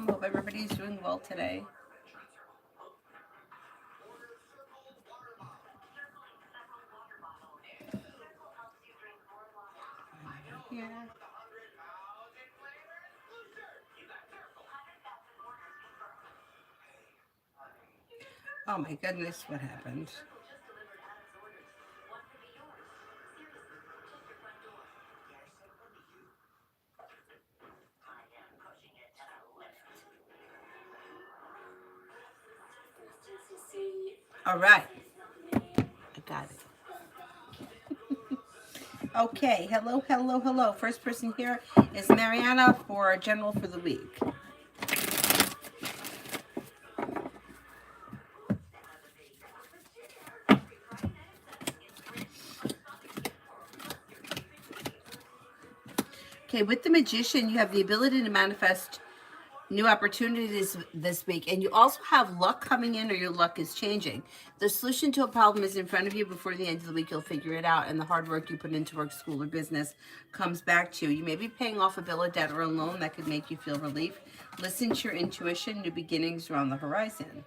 Hope everybody's doing well today. Yeah. Oh my goodness, what happened? All right, I got it. Okay, hello, hello, hello. First person here is Mariana for general for the week. Okay, with the magician, you have the ability to manifest new opportunities this week, and you also have luck coming in or your luck is changing. The solution to a problem is in front of you. Before the end of the week, you'll figure it out, and the hard work you put into work, school, or business comes back to you. You may be paying off a bill of debt or a loan that could make you feel relief. Listen to your intuition. New beginnings are on the horizon.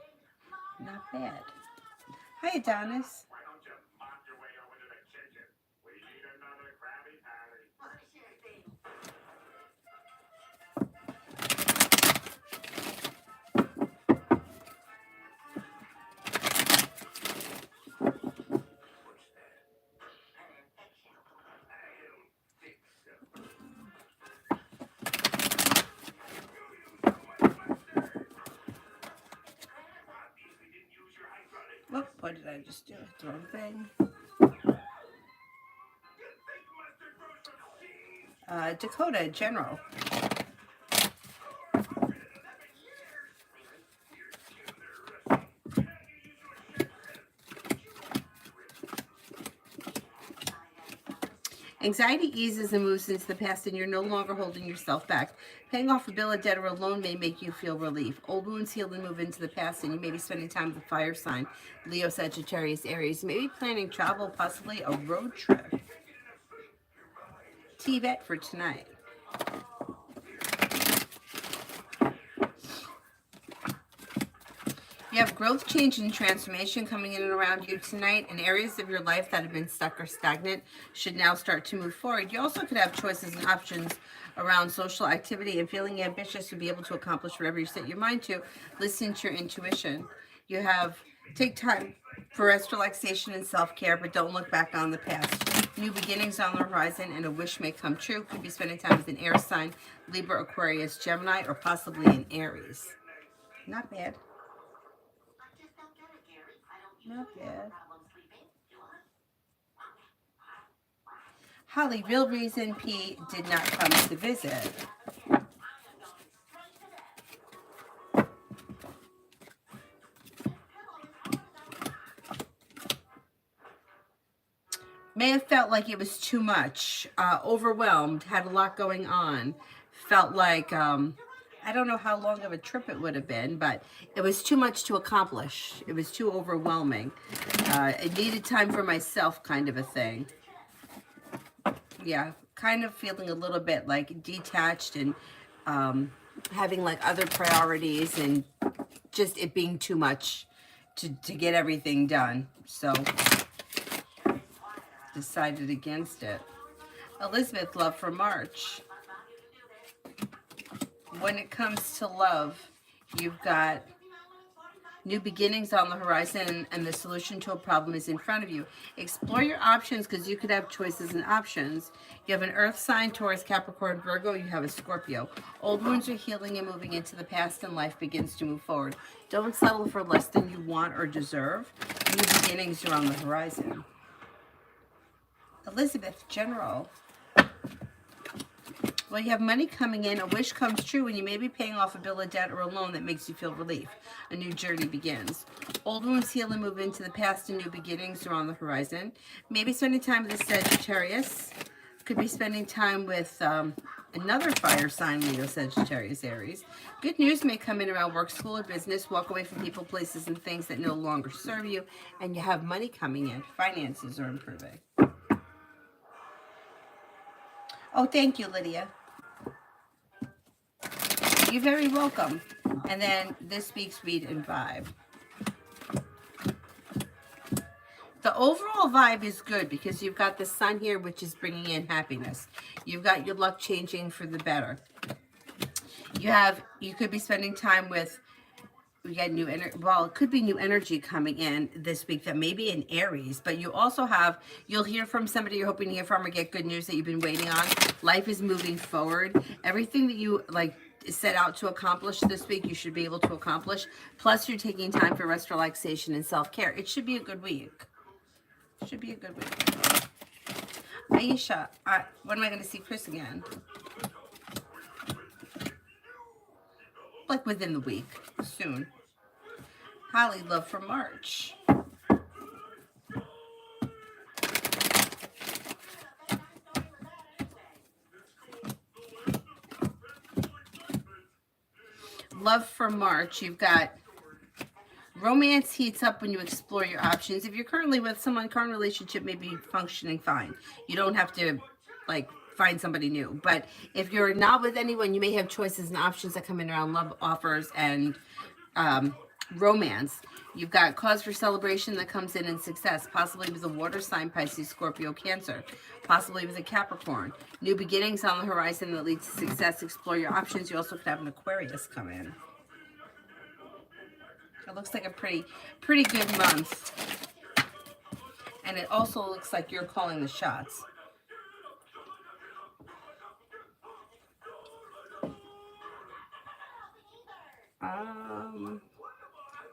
Not bad. Hi, Adonis. Whoop, what did I just do? The wrong thing. Dakota, general. Anxiety eases and moves into the past, and you're no longer holding yourself back. Paying off a bill of debt or a loan may make you feel relief. Old wounds heal and move into the past, and you may be spending time with the fire sign, Leo, Sagittarius, Aries. You may be planning travel, possibly a road trip. T-Bet for tonight. You have growth, change, and transformation coming in and around you tonight, and areas of your life that have been stuck or stagnant should now start to move forward. You also could have choices and options around social activity and feeling ambitious to be able to accomplish whatever you set your mind to. Listen to your intuition. You have take time for rest, relaxation, and self-care, but don't look back on the past. New beginnings on the horizon, and a wish may come true. Could be spending time with an air sign, Libra, Aquarius, Gemini, or possibly an Aries. Not bad. Not bad. Holly, real reason P did not come to visit. May have felt like it was too much, overwhelmed, had a lot going on, felt like, I don't know how long of a trip it would have been, but it was too much to accomplish. It was too overwhelming. It needed time for myself, kind of a thing. Yeah, kind of feeling a little bit like detached and having like other priorities and just it being too much to get everything done. So decided against it. Elizabeth, love for March. When it comes to love, you've got new beginnings on the horizon, and the solution to a problem is in front of you. Explore your options because you could have choices and options. You have an earth sign, Taurus, Capricorn, Virgo. You have a Scorpio. Old wounds are healing and moving into the past, and life begins to move forward. Don't settle for less than you want or deserve. New beginnings are on the horizon. Elizabeth, general. Well, you have money coming in, a wish comes true, and you may be paying off a bill of debt or a loan that makes you feel relief. A new journey begins. Old wounds heal and move into the past, and new beginnings are on the horizon. Maybe spending time with a Sagittarius. Could be spending time with another fire sign, Leo, Sagittarius, Aries. Good news may come in around work, school, or business. Walk away from people, places, and things that no longer serve you, and you have money coming in. Finances are improving. Oh, thank you, Lydia. You're very welcome. And then this week's read and vibe. The overall vibe is good because you've got the sun here, which is bringing in happiness. You've got your luck changing for the better. You could be spending time with, we got new energy. Well, it could be new energy coming in this week that may be in Aries, but you also have, you'll hear from somebody you're hoping to hear from or get good news that you've been waiting on. Life is moving forward. Everything that you like set out to accomplish this week, you should be able to accomplish. Plus, you're taking time for rest, relaxation, and self-care. It should be a good week. Should be a good week. Aisha, when am I going to see Chris again? Like within the week, soon. Holly, love for March. Love for March, you've got romance heats up when you explore your options. If you're currently with someone, current relationship may be functioning fine. You don't have to like find somebody new. But if you're not with anyone, you may have choices and options that come in around love offers and romance. You've got cause for celebration that comes in success, possibly with a water sign, Pisces, Scorpio, Cancer, possibly with a Capricorn. New beginnings on the horizon that lead to success. Explore your options. You also could have an Aquarius come in. It looks like a pretty good month. And it also looks like you're calling the shots.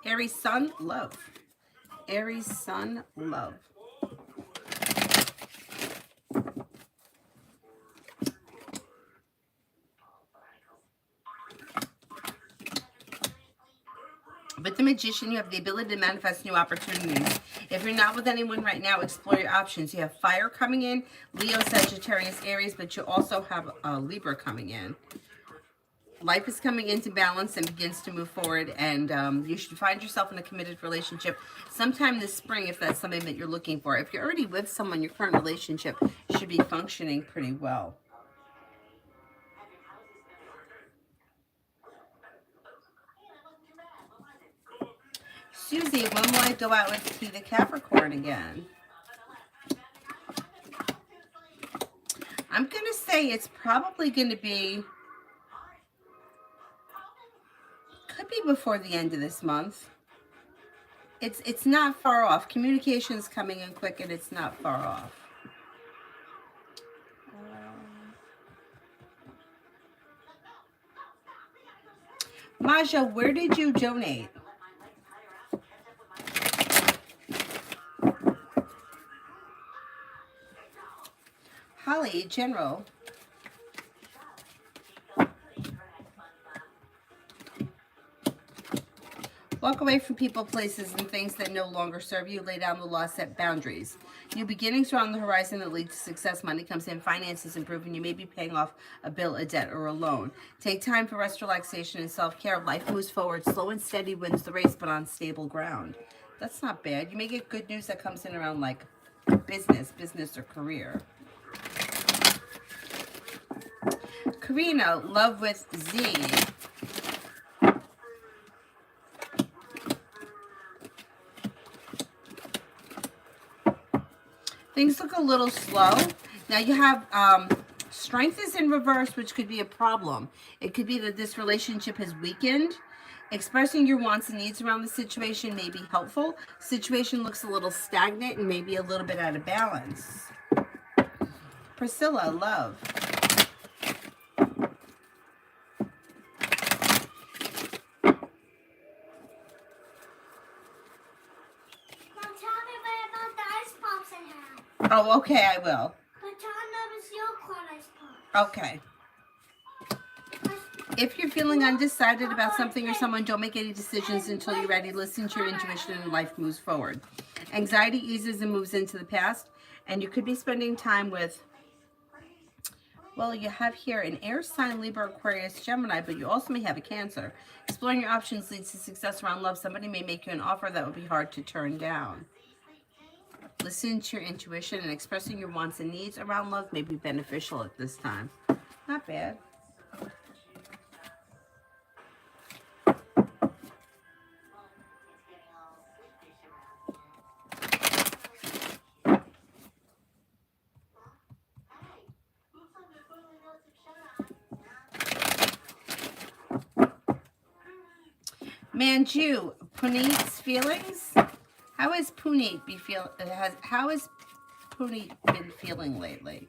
Aries Sun, love. Aries Sun, love. With the Magician, you have the ability to manifest new opportunities. If you're not with anyone right now, explore your options. You have fire coming in, Leo, Sagittarius, Aries, but you also have Libra coming in. Life is coming into balance and begins to move forward, and you should find yourself in a committed relationship sometime this spring if that's something that you're looking for. If you're already with someone, your current relationship should be functioning pretty well. Susie, when will I go out and see the Capricorn again? I'm going to say it's probably going to be, could be before the end of this month. It's not far off. Communication's coming in quick and it's not far off. Maja, where did you donate? Holly, General. Walk away from people, places, and things that no longer serve you. Lay down the law, set boundaries. New beginnings are on the horizon that lead to success. Money comes in, finances improve, and you may be paying off a bill, a debt, or a loan. Take time for rest, relaxation, and self-care. Life moves forward. Slow and steady wins the race, but on stable ground. That's not bad. You may get good news that comes in around like business or career. Karina, love with Z. Things look a little slow. Now you have strength is in reverse, which could be a problem. It could be that this relationship has weakened. Expressing your wants and needs around the situation may be helpful. Situation looks a little stagnant and maybe a little bit out of balance. Priscilla, love. Oh, okay, I will. Okay. If you're feeling undecided about something or someone, don't make any decisions until you're ready. Listen to your intuition and life moves forward. Anxiety eases and moves into the past. And you could be spending time with, well, you have here an air sign, Libra, Aquarius, Gemini, but you also may have a Cancer. Exploring your options leads to success around love. Somebody may make you an offer that would be hard to turn down. Listen to your intuition, and expressing your wants and needs around love may be beneficial at this time. Not bad. Manju, Puneet's feelings. How is Puneet been feeling lately?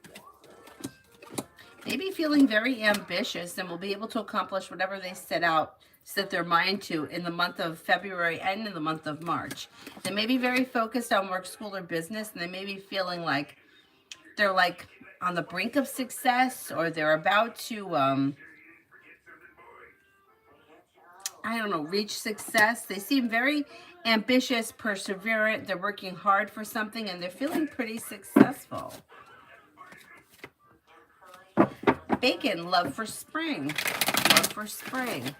Maybe feeling very ambitious and will be able to accomplish whatever they set their mind to in the month of February and in the month of March. They may be very focused on work, school, or business, and they may be feeling like they're like on the brink of success, or they're about to I don't know, reach success. They seem very ambitious, perseverant. They're working hard for something and they're feeling pretty successful. Bacon, love for spring. Love for spring.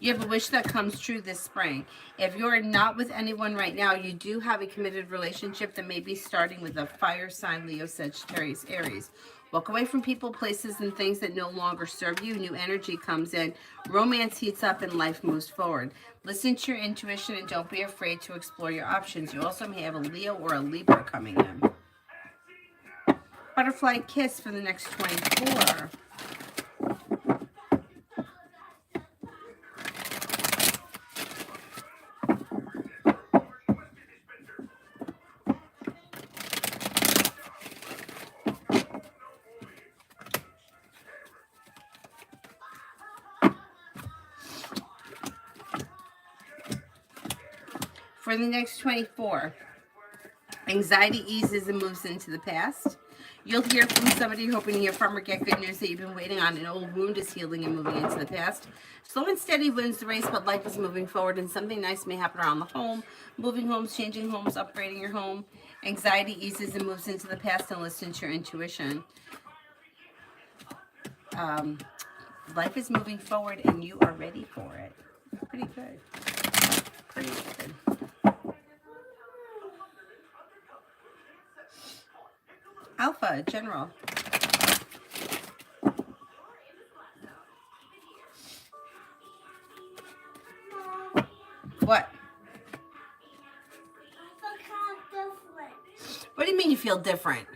You have a wish that comes true this spring. If you're not with anyone right now, you do have a committed relationship that may be starting with a fire sign, Leo, Sagittarius, Aries. Walk away from people, places, and things that no longer serve you. New energy comes in. Romance heats up and life moves forward. Listen to your intuition and don't be afraid to explore your options. You also may have a Leo or a Libra coming in. Butterfly kiss for the next 24. For the next 24, anxiety eases and moves into the past. You'll hear from somebody you're hoping to hear from or get good news that you've been waiting on. An old wound is healing and moving into the past. Slow and steady wins the race, but life is moving forward and something nice may happen around the home. Moving homes, changing homes, upgrading your home. Anxiety eases and moves into the past, and listen to your intuition. Life is moving forward and you are ready for it. Pretty good. Pretty good. Alpha, general. What? What do you mean you feel different?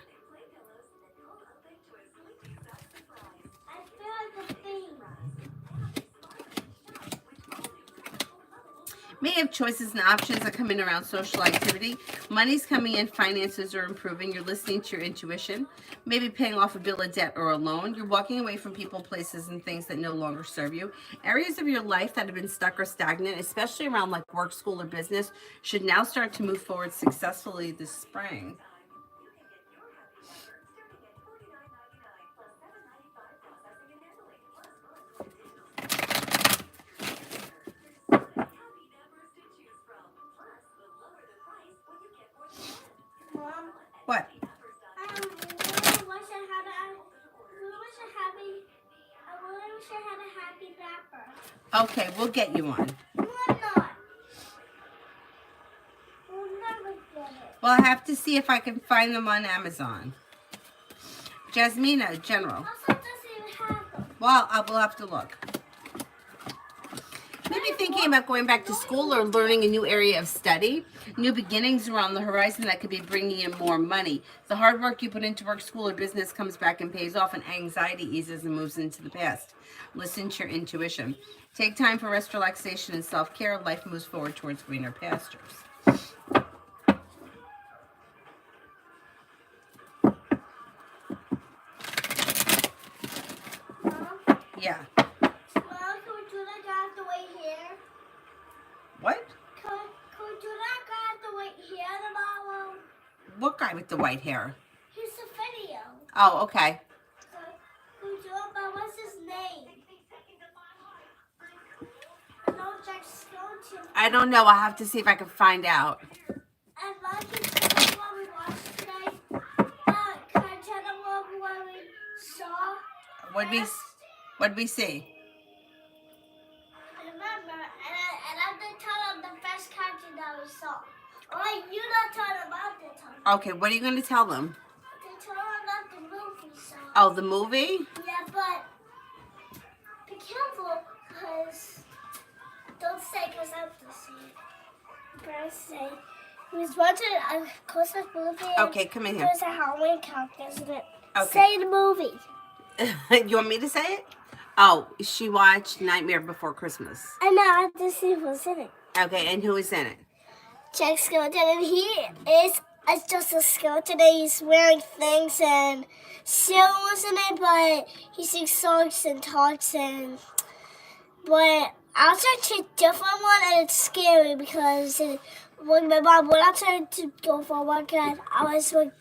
May have choices and options that come in around social activity. Money's coming in, finances are improving. You're listening to your intuition. Maybe paying off a bill of debt or a loan. You're walking away from people, places, and things that no longer serve you. Areas of your life that have been stuck or stagnant, especially around like work, school, or business, should now start to move forward successfully this spring. What? I really wish I had a happy rapper. Okay, we'll get you one. No, I'm not. We'll never get it. Well, I have to see if I can find them on Amazon. Jasmina, general. Also, doesn't even have them. Well, I will have to look. Maybe thinking about going back to school or learning a new area of study. New beginnings are on the horizon that could be bringing in more money. The hard work you put into work, school, or business comes back and pays off, and anxiety eases and moves into the past. Listen to your intuition. Take time for rest, relaxation, and self-care. Life moves forward towards greener pastures. Yeah. What? Could you that guy with the white hair tomorrow? What guy with the white hair? He's a video. Oh, okay. Could you, but what's his name? No, Jack's skeleton. I don't know. I'll have to see if I can find out. And like the one we watched today, can I tell them what we saw? What'd we see? Remember, and I didn't tell them the best country that we saw. Or you not tell them about the time. Okay, what are you going to tell them? They told them about the movie saw. Oh, the movie? Yeah, but be careful, because don't say because I have to see it. But I say, We was watching a Christmas movie. Okay, come in here. There's a Halloween character, isn't it? Okay. Say the movie. You want me to say it? Oh, she watched Nightmare Before Christmas. I know, I just see who's in it. Okay, and who is in it? Jack Skeleton, and he is just a skeleton, and he's wearing things and shoes in it, but he sings songs and talks and. But I'll try to different one, and it's scary because when my mom went outside to go for a walk, and I was like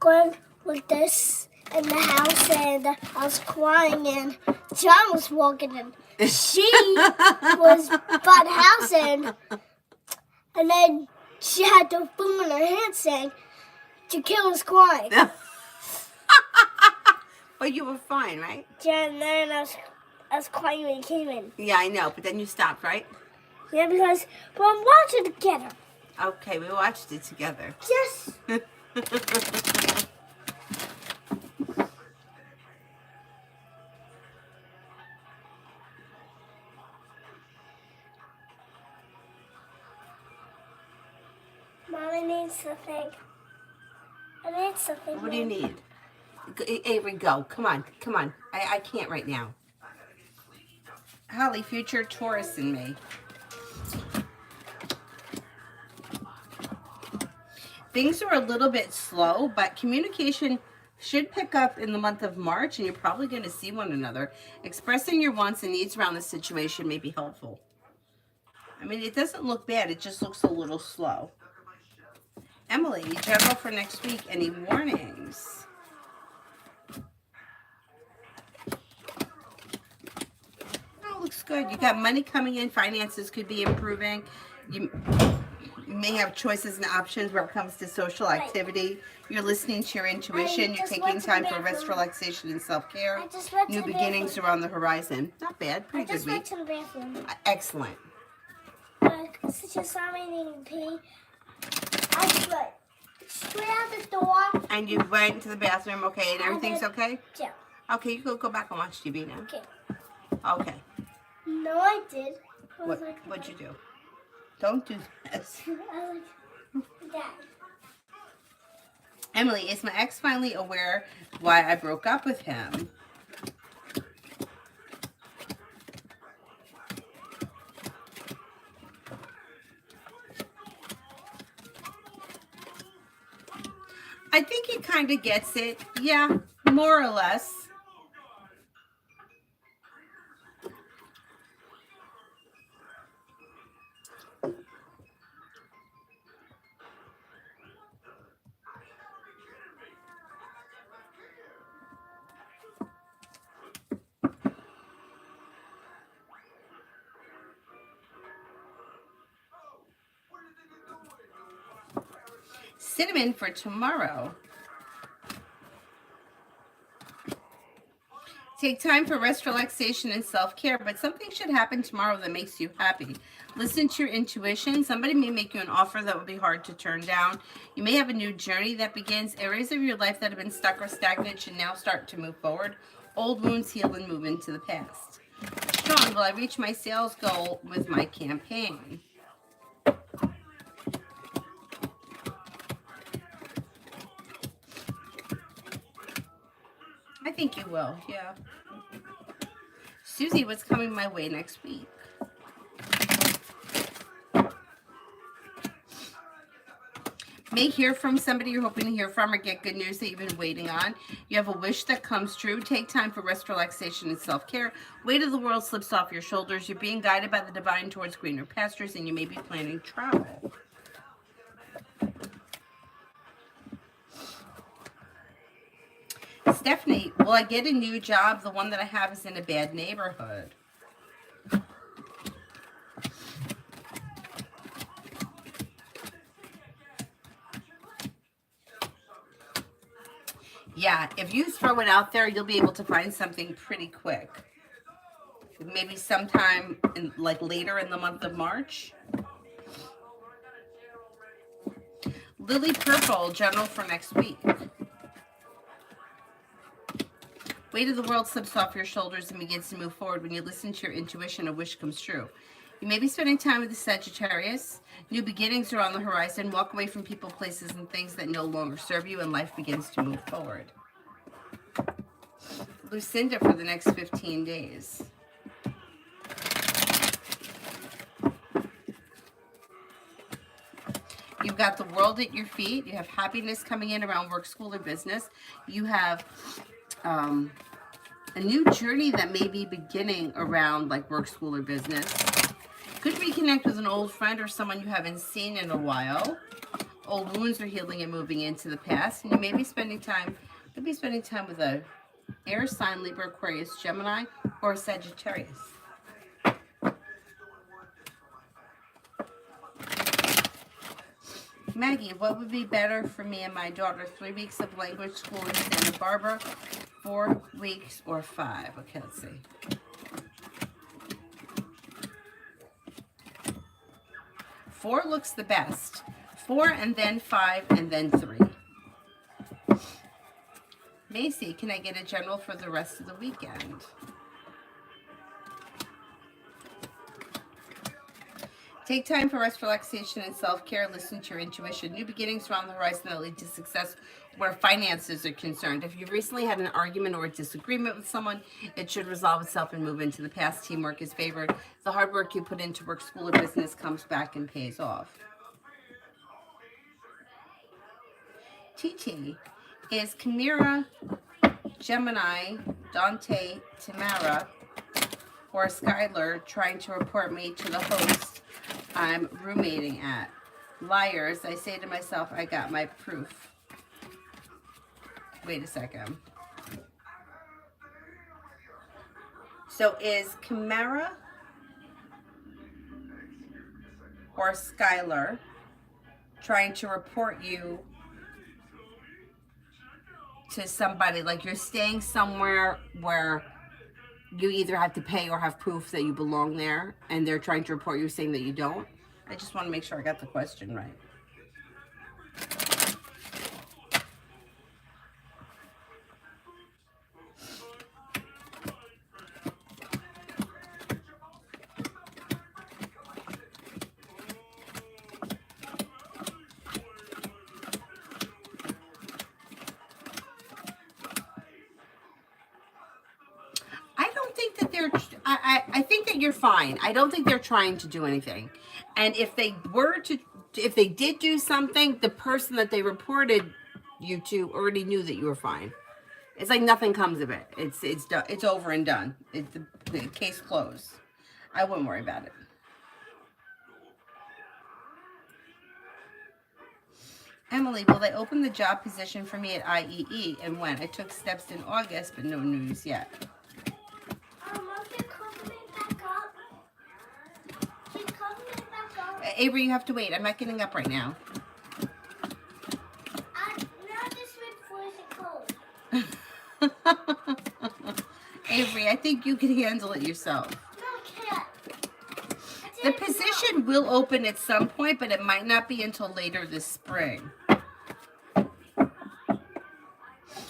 going with this in the house, and I was crying, and John was walking, and she was by the house, and then she had the phone in her hand saying, "The kid was crying." But you were fine, right? Yeah, and then I was crying when he came in. Yeah, I know, but then you stopped, right? Yeah, because we're watching together. Okay, we watched it together. Yes. Mom, I need something. I need something. What do you need? Avery, go. Come on, come on. I can't right now. Holly, future Taurus in me. Things are a little bit slow, but communication should pick up in the month of March, and you're probably going to see one another. Expressing your wants and needs around the situation may be helpful. I mean, it doesn't look bad. It just looks a little slow. Emily, general for next week, any warnings? Looks good. You got money coming in. Finances could be improving. You may have choices and options where it comes to social activity. You're listening to your intuition. You're taking time for rest, relaxation, and self-care. New beginnings are on the horizon. Not bad. Pretty good week. I just went to the bathroom. Excellent. Since you saw me needing pee, I went straight out the door. And you went to the bathroom, okay, and everything's okay? Yeah. Okay, you go back and watch TV now. Okay. Okay. No, I did. What'd you do? Don't do this. I like that. Emily, is my ex finally aware why I broke up with him? I think he kind of gets it. Yeah, more or less. Cinnamon for tomorrow. Take time for rest, relaxation, and self-care, but something should happen tomorrow that makes you happy. Listen to your intuition. Somebody may make you an offer that will be hard to turn down. You may have a new journey that begins. Areas of your life that have been stuck or stagnant should now start to move forward. Old wounds heal and move into the past. Sean, will I reach my sales goal with my campaign? I think you will, yeah. Susie, what's coming my way next week? May hear from somebody you're hoping to hear from or get good news that you've been waiting on. You have a wish that comes true. Take time for rest, relaxation, and self-care. Weight of the world slips off your shoulders. You're being guided by the divine towards greener pastures, and you may be planning travel. Stephanie, will I get a new job? The one that I have is in a bad neighborhood. Yeah, if you throw it out there, you'll be able to find something pretty quick. Maybe sometime in, like later in the month of March. Lily Purple, general for next week. Weight of the world slips off your shoulders and begins to move forward. When you listen to your intuition, a wish comes true. You may be spending time with the Sagittarius. New beginnings are on the horizon. Walk away from people, places, and things that no longer serve you, and life begins to move forward. Lucinda for the next 15 days. You've got the world at your feet. You have happiness coming in around work, school, or business. You have a new journey that may be beginning around like work, school, or business. Could reconnect with an old friend or someone you haven't seen in a while. Old wounds are healing and moving into the past. And you may be spending time, with a air sign, Libra, Aquarius, Gemini, or Sagittarius. Maggie, what would be better for me and my daughter? 3 weeks of language school in Santa Barbara, 4 weeks, or 5? Okay, let's see. 4 looks the best. 4 and then 5 and then 3. Macy, can I get a general for the rest of the weekend? Take time for rest, relaxation, and self-care. Listen to your intuition. New beginnings are on the horizon that lead to success where finances are concerned. If you've recently had an argument or a disagreement with someone, it should resolve itself and move into the past. Teamwork is favored. The hard work you put into work, school, or business comes back and pays off. TT, is Chimera, Gemini, Dante, Tamara, or Skylar trying to report me to the host I'm roommating at? Liars, I say to myself, I got my proof. Wait a second. So is Chimera or Skylar trying to report you to somebody? Like you're staying somewhere where you either have to pay or have proof that you belong there, and they're trying to report you saying that you don't? I just want to make sure I got the question right. I think that you're fine. I don't think they're trying to do anything. And if they did do something, the person that they reported you to already knew that you were fine. It's like nothing comes of it. It's done. It's over and done. The case closed. I wouldn't worry about it. Emily, will they open the job position for me at IEE, and when? I took steps in August, but no news yet. Avery, you have to wait. I'm not getting up right now. Avery, I think you can handle it yourself. No, I can't. The position will open at some point, but it might not be until later this spring. I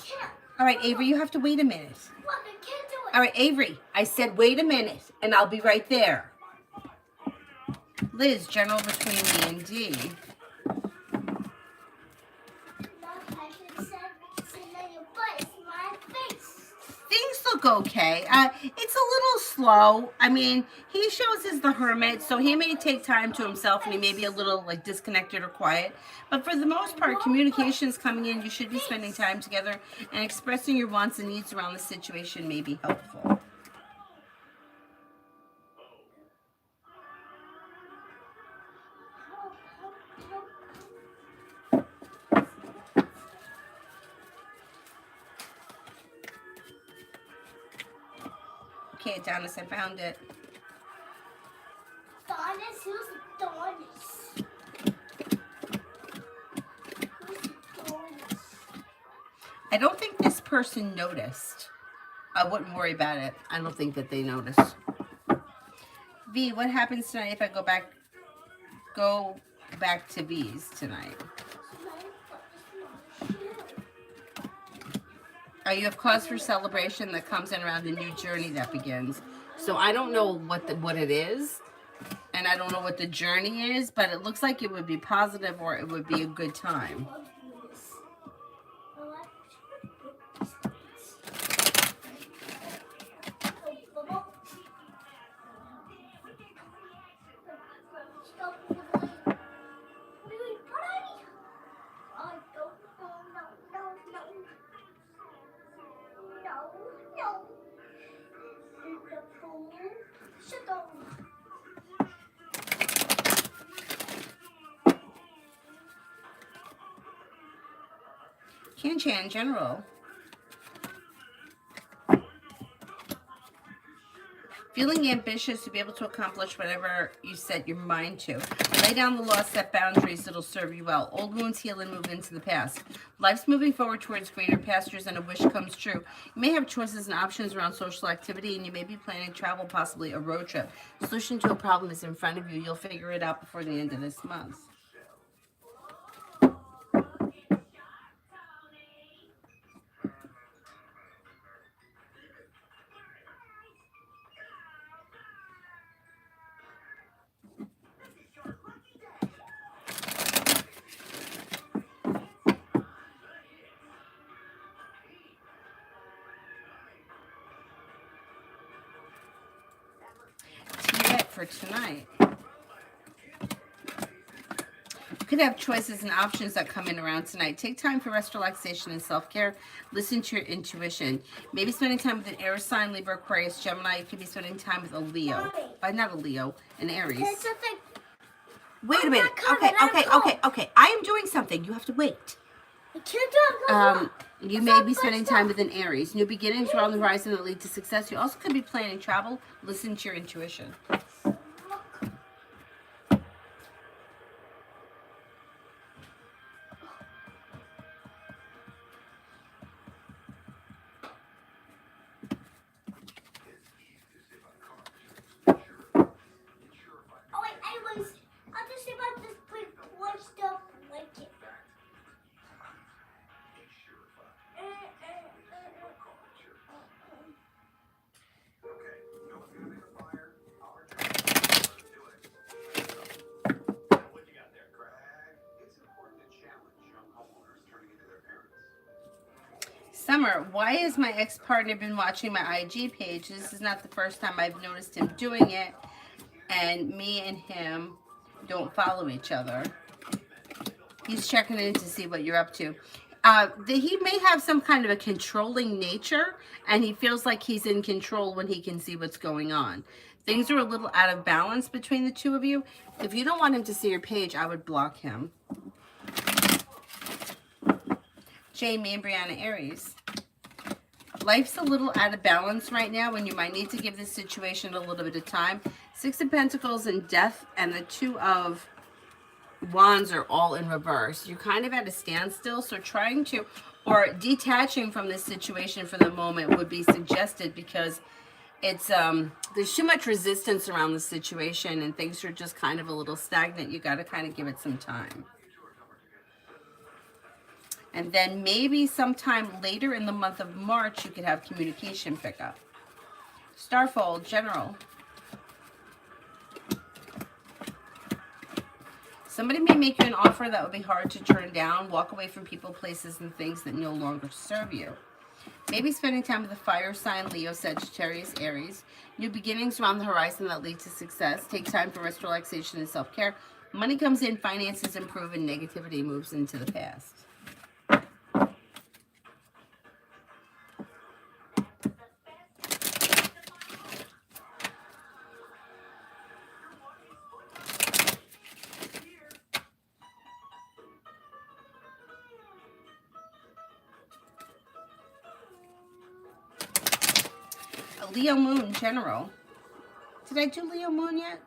can't. All right, Avery, you have to wait a minute. Look, I can't do it. All right, Avery, I said wait a minute, and I'll be right there. Liz, general between me and D. Things look okay. It's a little slow. I mean, he shows as the hermit, so he may take time to himself, and he may be a little like disconnected or quiet. But for the most part, communication is coming in. You should be spending time together, and expressing your wants and needs around the situation may be helpful. Okay, Adonis, I found it. Adonis? Who's Adonis? I don't think this person noticed. I wouldn't worry about it. I don't think that they noticed. V, what happens tonight if I go back to V's tonight? You have cause for celebration that comes in around a new journey that begins. So I don't know what it is, and I don't know what the journey is, but it looks like it would be positive or it would be a good time. Cancer in general. Feeling ambitious to be able to accomplish whatever you set your mind to. Lay down the law, set boundaries that'll serve you well. Old wounds heal and move into the past. Life's moving forward towards greater pastures and a wish comes true. You may have choices and options around social activity, and you may be planning travel, possibly a road trip. Solution to a problem is in front of you. You'll figure it out before the end of this month. For tonight, you could have choices and options that come in around tonight. Take time for rest, relaxation, and self-care. Listen to your intuition. Maybe spending time with an air sign, Libra, Aquarius, Gemini. You could be spending time with a Leo. Not a Leo, an Aries. Wait a minute. Okay. I am doing something. You have to wait. You may be spending time with an Aries. New beginnings are on the horizon that lead to success. You also could be planning travel. Listen to your intuition. Summer, why has my ex-partner been watching my IG page? This is not the first time I've noticed him doing it, and me and him don't follow each other. He's checking in to see what you're up to. He may have some kind of a controlling nature, and he feels like he's in control when he can see what's going on. Things are a little out of balance between the two of you. If you don't want him to see your page, I would block him. Jamie and Brianna, Aries. Life's a little out of balance right now, and you might need to give this situation a little bit of time. Six of Pentacles and Death and the Two of Wands are all in reverse. You're kind of at a standstill, so trying to, or detaching from this situation for the moment would be suggested, because it's there's too much resistance around the situation and things are just kind of a little stagnant. You got to kind of give it some time. And then maybe sometime later in the month of March, you could have communication pick up. Starfold, General. Somebody may make you an offer that would be hard to turn down. Walk away from people, places, and things that no longer serve you. Maybe spending time with a fire sign, Leo, Sagittarius, Aries. New beginnings around the horizon that lead to success. Take time for rest, relaxation, and self-care. Money comes in, finances improve, and negativity moves into the past. Leo Moon, General. Did I do Leo Moon yet?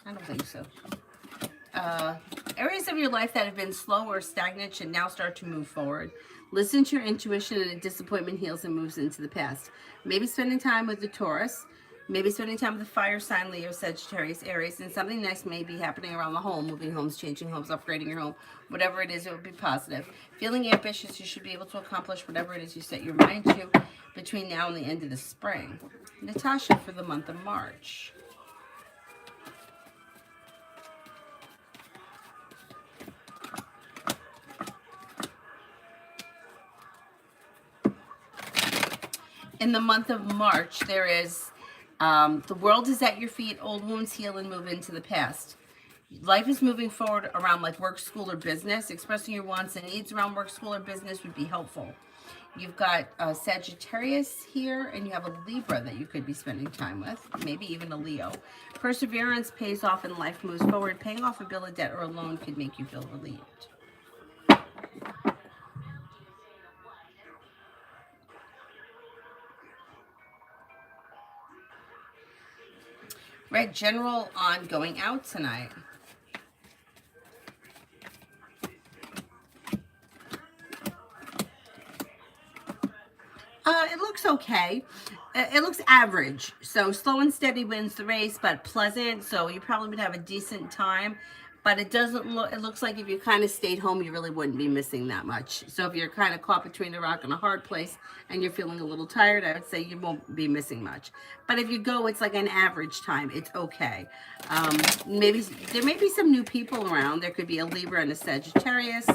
I don't think so. Areas of your life that have been slow or stagnant should now start to move forward. Listen to your intuition, and a disappointment heals and moves into the past. Maybe spending time with the Taurus. Maybe spending time with the fire sign, Leo, Sagittarius, Aries. And something nice may be happening around the home. Moving homes, changing homes, upgrading your home. Whatever it is, it would be positive. Feeling ambitious, you should be able to accomplish whatever it is you set your mind to between now and the end of the spring. Natasha for the month of March. in the month of March, there is the world is at your feet, old wounds heal and move into the past. Life is moving forward around like work, school, or business. Expressing your wants and needs around work, school, or business would be helpful. You've got Sagittarius here, and you have a Libra that you could be spending time with, maybe even a Leo. Perseverance pays off and life moves forward. Paying off a bill of debt or a loan could make you feel relieved. Red General on going out tonight. It looks okay. It looks average. So slow and steady wins the race, but pleasant. So you probably would have a decent time. But it doesn't look, it looks like if you kind of stayed home, you really wouldn't be missing that much. So if you're kind of caught between a rock and a hard place and you're feeling a little tired, I would say you won't be missing much. But if you go, it's like an average time. It's okay. Maybe there may be some new people around. There could be a Libra and a Sagittarius.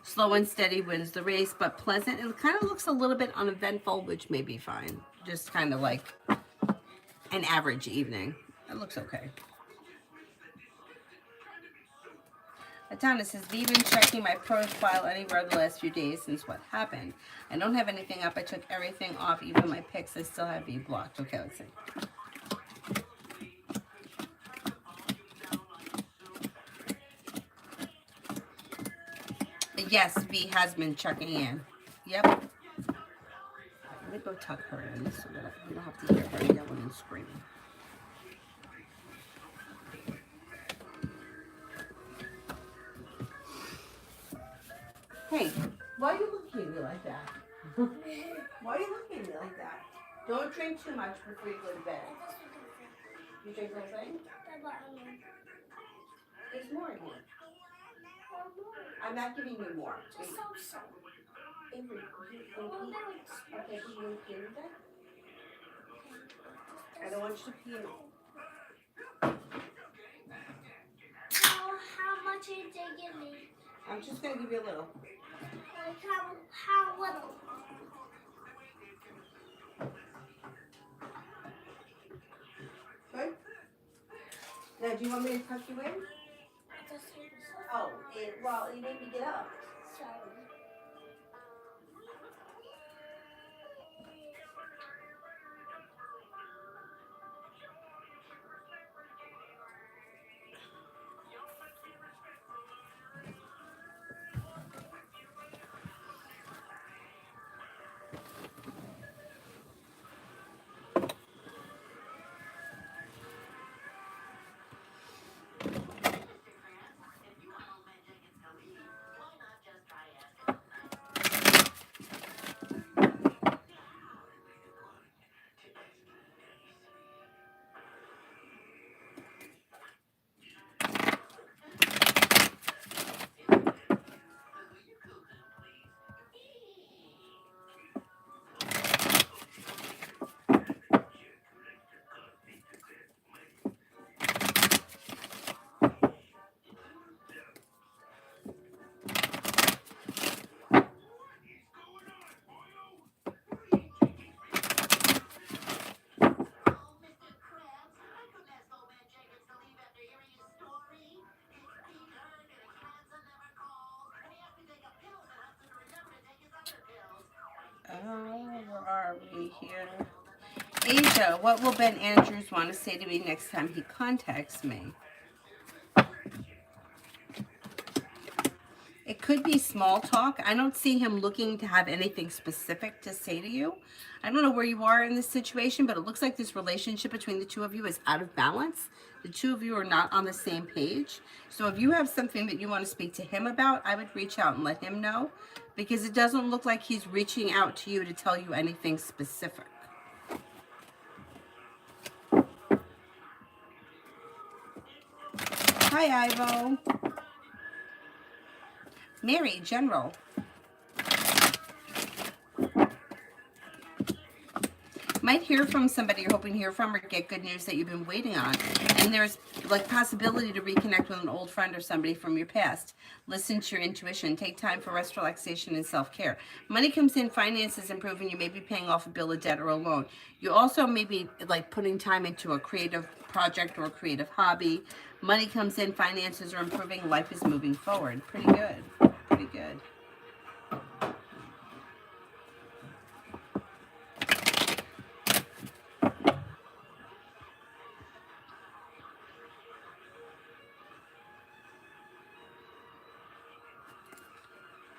Slow and steady wins the race, but pleasant. It kind of looks a little bit uneventful, which may be fine. Just kind of like an average evening. It looks okay. Adana says, we've been checking my profile anywhere the last few days since what happened. I don't have anything up. I took everything off, even my pics. I still have V blocked. Okay, let's see. Yes, V has been checking in. Yep. Let me go tuck her in so that we don't have to hear her yelling and screaming. Hey, why are you looking at me like that? Why are you looking at me like that? Don't drink too much before you go to bed. You drink the whole thing? There's more in here. I'm not giving you more. Avery, okay, you want to pee with that? I don't want you to pee. How much did they give me? I'm just going to give you a little. Like how little? Good? Now, do you want me to tuck you in? Oh, well, you made me get up. Sorry. Where are we here? Asia, what will Ben Andrews want to say to me next time he contacts me? It could be small talk. I don't see him looking to have anything specific to say to you. I don't know where you are in this situation, but it looks like this relationship between the two of you is out of balance. The two of you are not on the same page. So if you have something that you want to speak to him about, I would reach out and let him know, because it doesn't look like he's reaching out to you to tell you anything specific. Hi, Ivo. Mary, General. Might hear from somebody you're hoping to hear from, or get good news that you've been waiting on. And there's like possibility to reconnect with an old friend or somebody from your past. Listen to your intuition. Take time for rest, relaxation, and self-care. Money comes in, finances improving. You may be paying off a bill, a debt, or a loan. You also may be like putting time into a creative project or a creative hobby. Money comes in, finances are improving, life is moving forward. Pretty good. Pretty good.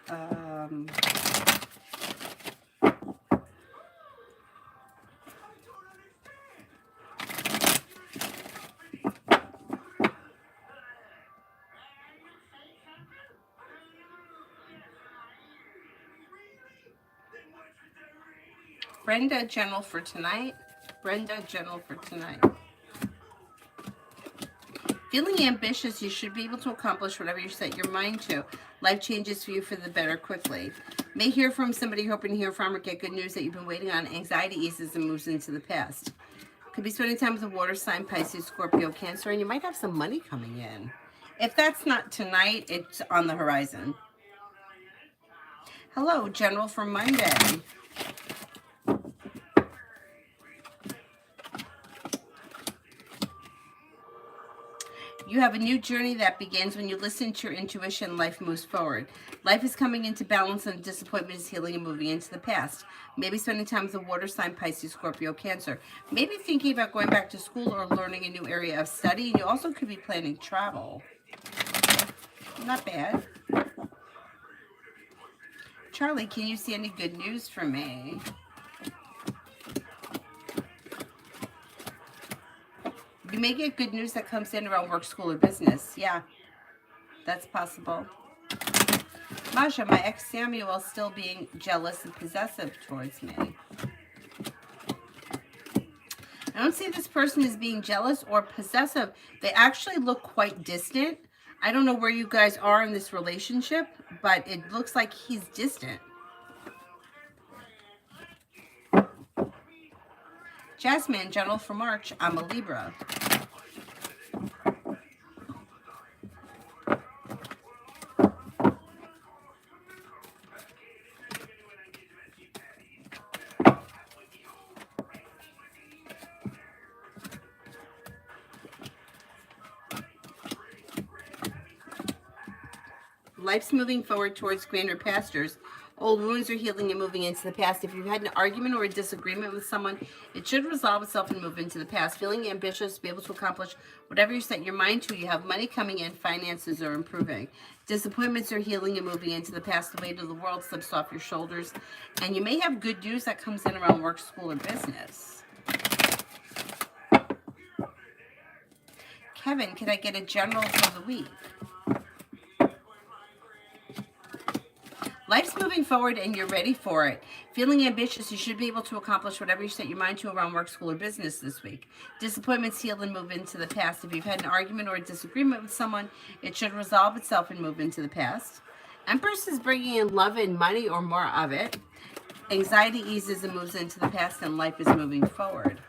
Um, Brenda, general for tonight. Brenda, general for tonight. Feeling ambitious, you should be able to accomplish whatever you set your mind to. Life changes for you for the better quickly. May hear from somebody you're hoping to hear from, or get good news that you've been waiting on. Anxiety eases and moves into the past. Could be spending time with a water sign, Pisces, Scorpio, Cancer, and you might have some money coming in. If that's not tonight, it's on the horizon. Hello, general for Monday. You have a new journey that begins when you listen to your intuition. Life moves forward. Life is coming into balance, and disappointment is healing and moving into the past. Maybe spending time with a water sign, Pisces, Scorpio, Cancer. Maybe thinking about going back to school or learning a new area of study. And you also could be planning travel. Not bad. Charlie, can you see any good news for me? You may get good news that comes in around work, school, or business. Yeah, that's possible. Masha, my ex Samuel still being jealous and possessive towards me. I don't see this person as being jealous or possessive. They actually look quite distant. I don't know where you guys are in this relationship, but it looks like he's distant. Jasmine, general for March. I'm a Libra. Life's moving forward towards greener pastures. Old wounds are healing and moving into the past. If you've had an argument or a disagreement with someone, it should resolve itself and move into the past. Feeling ambitious to be able to accomplish whatever you set your mind to. You have money coming in, finances are improving. Disappointments are healing and moving into the past. The weight of the world slips off your shoulders. And you may have good news that comes in around work, school, or business. Kevin, can I get a general for the week? Life's moving forward and you're ready for it. Feeling ambitious, you should be able to accomplish whatever you set your mind to around work, school, or business this week. Disappointments heal and move into the past. If you've had an argument or a disagreement with someone, it should resolve itself and move into the past. Empress is bringing in love and money, or more of it. Anxiety eases and moves into the past, and life is moving forward.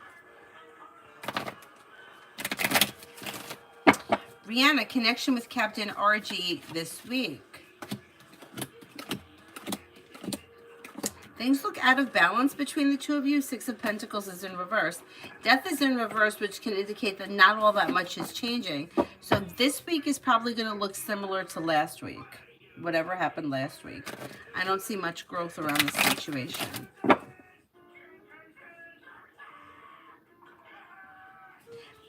Rihanna, connection with Captain RG this week. Things look out of balance between the two of you. Six of Pentacles is in reverse. Death is in reverse, which can indicate that not all that much is changing. So this week is probably going to look similar to last week. Whatever happened last week. I don't see much growth around this situation.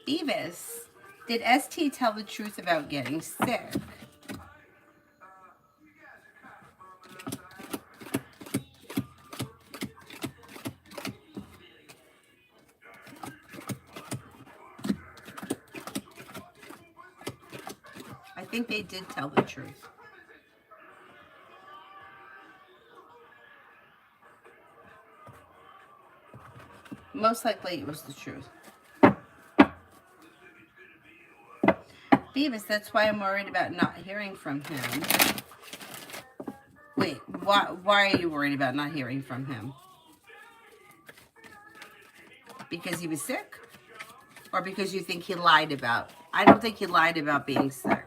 Beavis, did ST tell the truth about getting sick? I think they did tell the truth. Most likely it was the truth. Beavis, that's why I'm worried about not hearing from him. Wait, why are you worried about not hearing from him? Because he was sick? Or because you think he lied about? I don't think he lied about being sick.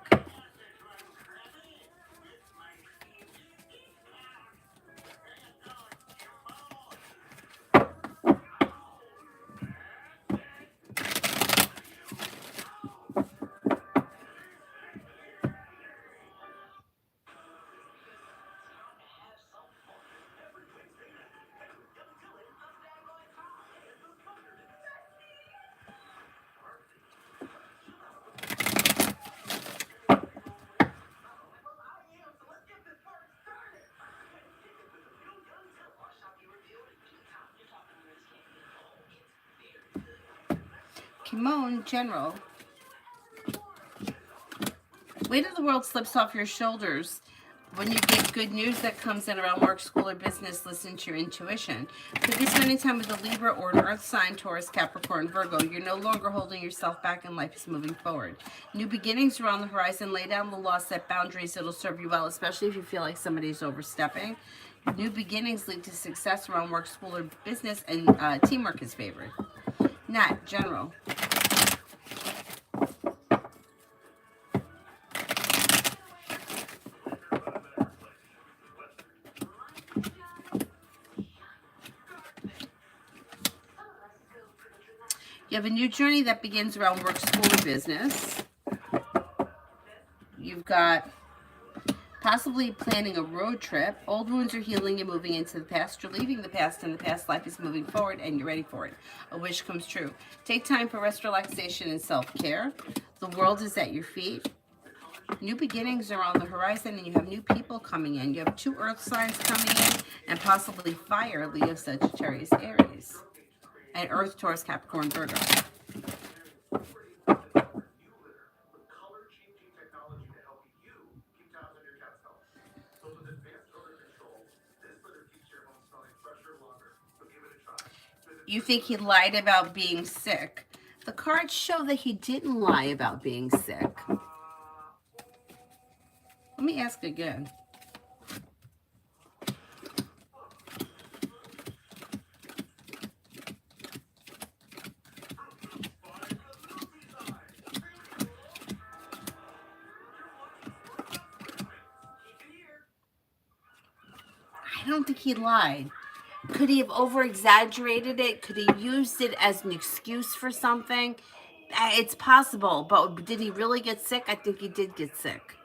Kimon, general. Weight of the world slips off your shoulders. When you get good news that comes in around work, school, or business, listen to your intuition. Could be spending time with a Libra or an Earth sign, Taurus, Capricorn, Virgo. You're no longer holding yourself back and life is moving forward. New beginnings are on the horizon. Lay down the law, set boundaries. It'll serve you well, especially if you feel like somebody's overstepping. New beginnings lead to success around work, school, or business, and teamwork is favored. Nat, general. You have a new journey that begins around work, school, or business. You've got possibly planning a road trip. Old wounds are healing and moving into the past. You're leaving the past, and the past life is moving forward, and you're ready for it. A wish comes true. Take time for rest, relaxation, and self-care. The world is at your feet. New beginnings are on the horizon, and you have new people coming in. You have 2 earth signs coming in, and possibly fire, Leo, Sagittarius, Aries. And Earth, Taurus, Capricorn, Virgo. You think he lied about being sick. The cards show that he didn't lie about being sick. Let me ask again. I don't think he lied. Could he have over-exaggerated it? Could he used it as an excuse for something? It's possible, but did he really get sick? I think he did get sick.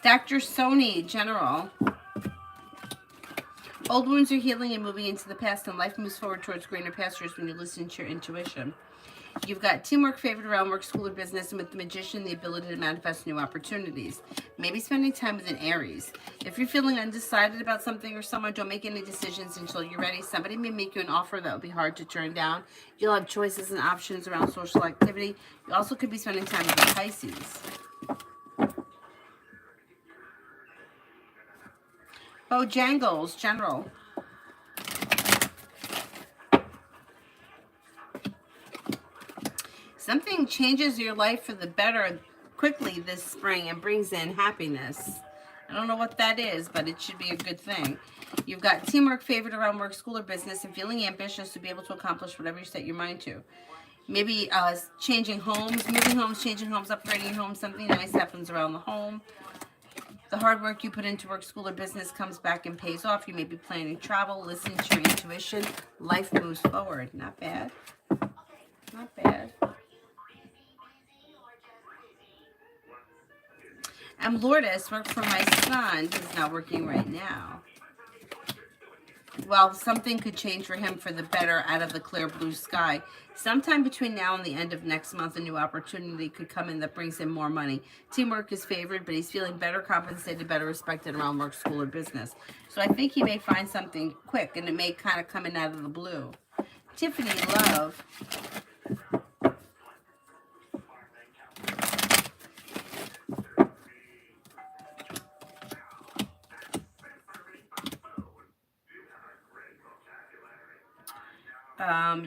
Dr. Sony, general. Old wounds are healing and moving into the past, and life moves forward towards greener pastures when you listen to your intuition. You've got teamwork favored around work, school, or business, and with the magician, the ability to manifest new opportunities. Maybe spending time with an Aries. If you're feeling undecided about something or someone, don't make any decisions until you're ready. Somebody may make you an offer that will be hard to turn down. You'll have choices and options around social activity. You also could be spending time with a Pisces. Bojangles, general. Something changes your life for the better quickly this spring and brings in happiness. I don't know what that is, but it should be a good thing. You've got teamwork favored around work, school, or business, and feeling ambitious to be able to accomplish whatever you set your mind to. Maybe changing homes, moving homes, changing homes, upgrading your home. Something nice happens around the home. The hard work you put into work, school, or business comes back and pays off. You may be planning travel, listening to your intuition. Life moves forward. Not bad. Not bad. I'm Lourdes, worked for my son, who's not working right now. Well, something could change for him for the better out of the clear blue sky. Sometime between now and the end of next month, a new opportunity could come in that brings in more money. Teamwork is favored, but he's feeling better compensated, better respected around work, school, or business. So I think he may find something quick, and it may kind of come in out of the blue. Tiffany, love.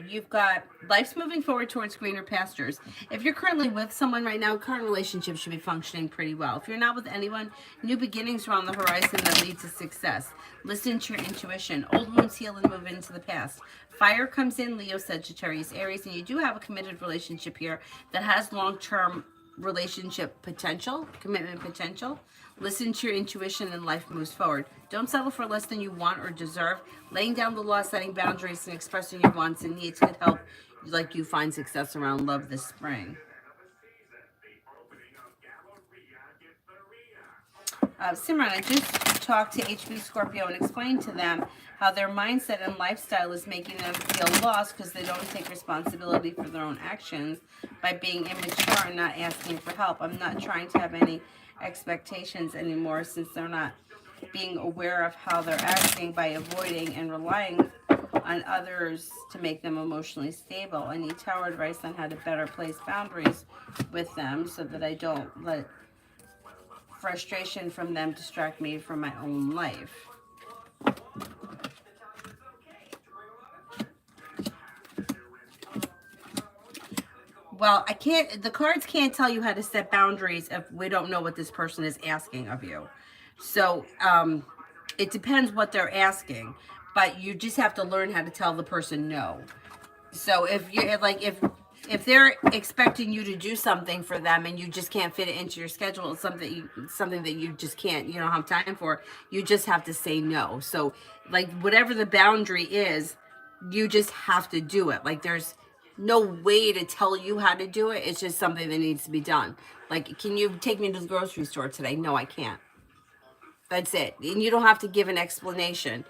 You've got life's moving forward towards greener pastures. If you're currently with someone right now, current relationship should be functioning pretty well. If you're not with anyone, new beginnings are on the horizon that lead to success. Listen to your intuition. Old wounds heal and move into the past. Fire comes in, Leo, Sagittarius, Aries, and you do have a committed relationship here that has long-term relationship potential, commitment potential. Listen to your intuition and life moves forward. Don't settle for less than you want or deserve. Laying down the law, setting boundaries, and expressing your wants and needs could help like you find success around love this spring. Simran, I just talked to HB Scorpio and explained to them how their mindset and lifestyle is making them feel lost because they don't take responsibility for their own actions by being immature and not asking for help. I'm not trying to have any expectations anymore since they're not being aware of how they're acting by avoiding and relying on others to make them emotionally stable. I need tower advice on how to better place boundaries with them so that I don't let frustration from them distract me from my own life. Well, the cards can't tell you how to set boundaries if we don't know what this person is asking of you. So it depends what they're asking, but you just have to learn how to tell the person no. So if you're like, if they're expecting you to do something for them and you just can't fit it into your schedule, it's something that you just can't, you don't have time for, you just have to say no. So like whatever the boundary is, you just have to do it. Like there's no way to tell you how to do it. It's just something that needs to be done. Like, can you take me to the grocery store today? No, I can't. That's it. And you don't have to give an explanation.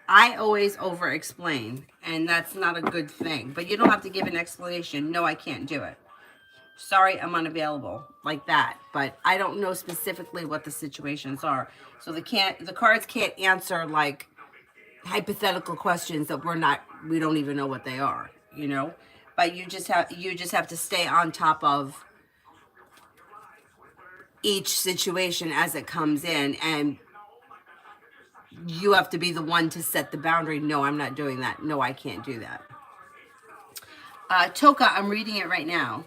I always over explain, and that's not a good thing. But you don't have to give an explanation. No, I can't do it. Sorry, I'm unavailable. Like that. But I don't know specifically what the situations are. So the cards can't answer like hypothetical questions that we don't even know what they are, you know? But you just have to stay on top of each situation as it comes in, and you have to be the one to set the boundary. No, I'm not doing that. No, I can't do that. Toka, I'm reading it right now.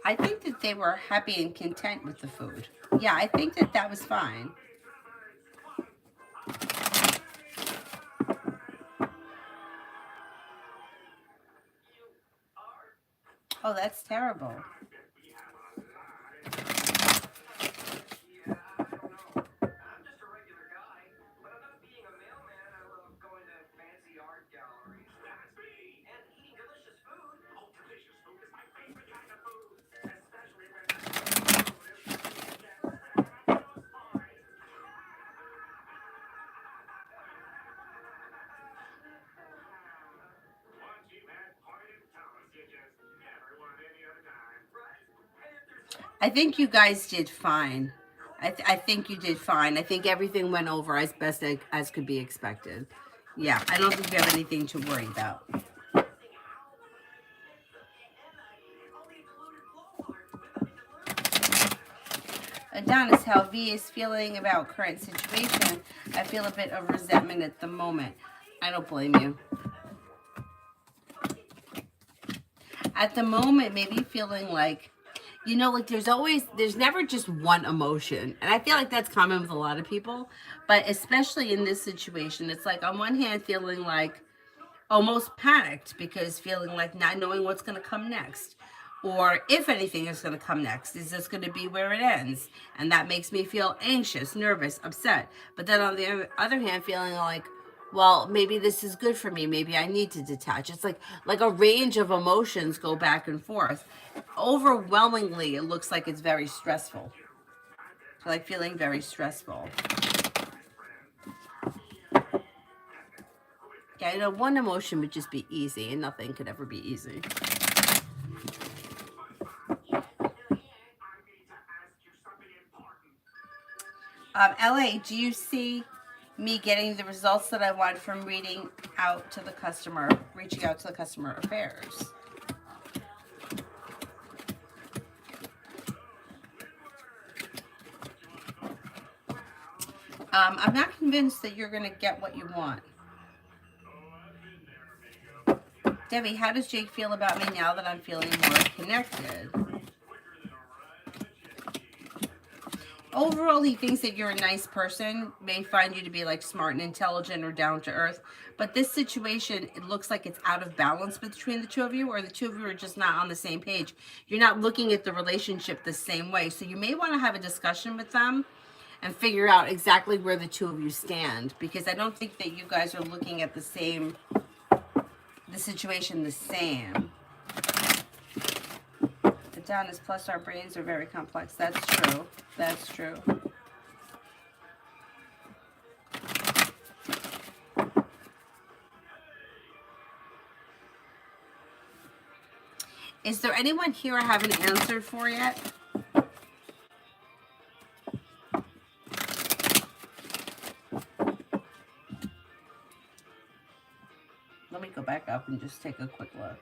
I think that they were happy and content with the food. Yeah, I think that was fine. Oh, that's terrible. I think you guys did fine. I think you did fine. I think everything went over as best as could be expected. Yeah, I don't think you have anything to worry about. Adonis, how V is feeling about current situation. I feel a bit of resentment at the moment. I don't blame you. At the moment, maybe feeling like, you know, like there's never just one emotion. And I feel like that's common with a lot of people. But especially in this situation, it's like on one hand feeling like almost panicked because feeling like not knowing what's going to come next. Or if anything is going to come next, is this going to be where it ends? And that makes me feel anxious, nervous, upset. But then on the other hand, feeling like, well, maybe this is good for me. Maybe I need to detach. It's like a range of emotions go back and forth. Overwhelmingly, it looks like it's very stressful. So like feeling very stressful. Yeah, you know, one emotion would just be easy, and nothing could ever be easy. LA, do you see me getting the results that I want from reaching out to the customer affairs? I'm not convinced that you're going to get what you want. Debbie, how does Jake feel about me now that I'm feeling more connected? Overall, he thinks that you're a nice person, may find you to be like smart and intelligent or down to earth. But this situation, it looks like it's out of balance between the two of you, or the two of you are just not on the same page. You're not looking at the relationship the same way. So you may want to have a discussion with them and figure out exactly where the two of you stand, because I don't think that you guys are looking at the situation the same. The down is plus our brains are very complex. That's true. That's true. Is there anyone here I haven't answered for yet? Let me go back up and just take a quick look.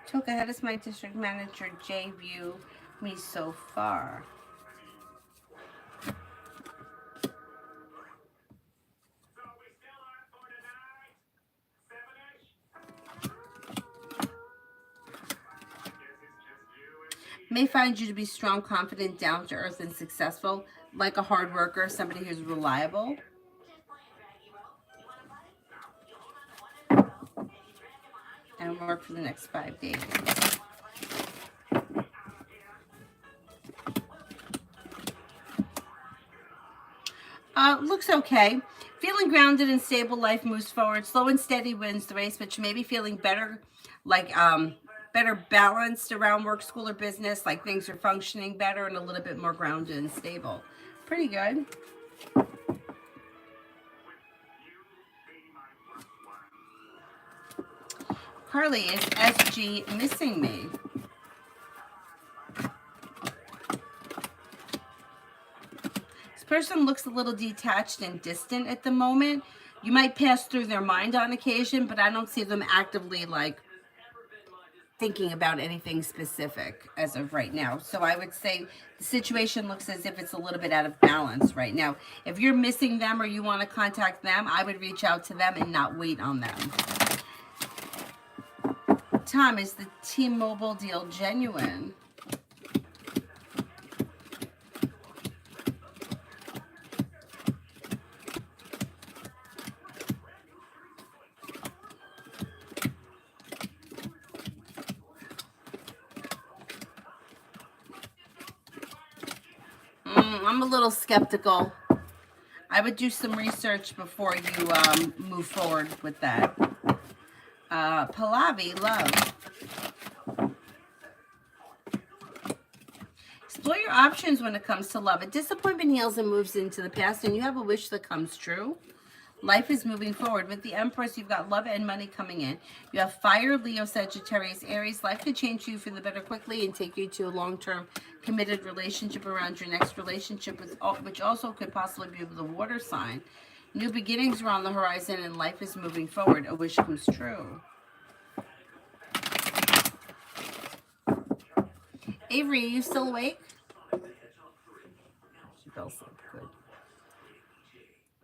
Toka, how does my district manager Jay view me so far? May find you to be strong, confident, down to earth, and successful, like a hard worker, somebody who's reliable. And work for the next 5 days. Looks okay. Feeling grounded and stable, life moves forward. Slow and steady wins the race, but you may be feeling better, like better balanced around work, school, or business, like things are functioning better and a little bit more grounded and stable. Pretty good. Carly, is SG missing me? This person looks a little detached and distant at the moment. You might pass through their mind on occasion, but I don't see them actively like thinking about anything specific as of right now. So I would say the situation looks as if it's a little bit out of balance right now. If you're missing them or you want to contact them, I would reach out to them and not wait on them. Tom, is the T-Mobile deal genuine? I'm a little skeptical. I would do some research before you move forward with that. Pallavi, love. Explore your options when it comes to love. A disappointment heals and moves into the past, and you have a wish that comes true. Life is moving forward. With the Empress, you've got love and money coming in. You have fire, Leo, Sagittarius, Aries. Life could change you for the better quickly and take you to a long-term committed relationship around your next relationship, which also could possibly be with a water sign. New beginnings are on the horizon and life is moving forward. A wish comes true. Avery, are you still awake? She fell asleep. Good.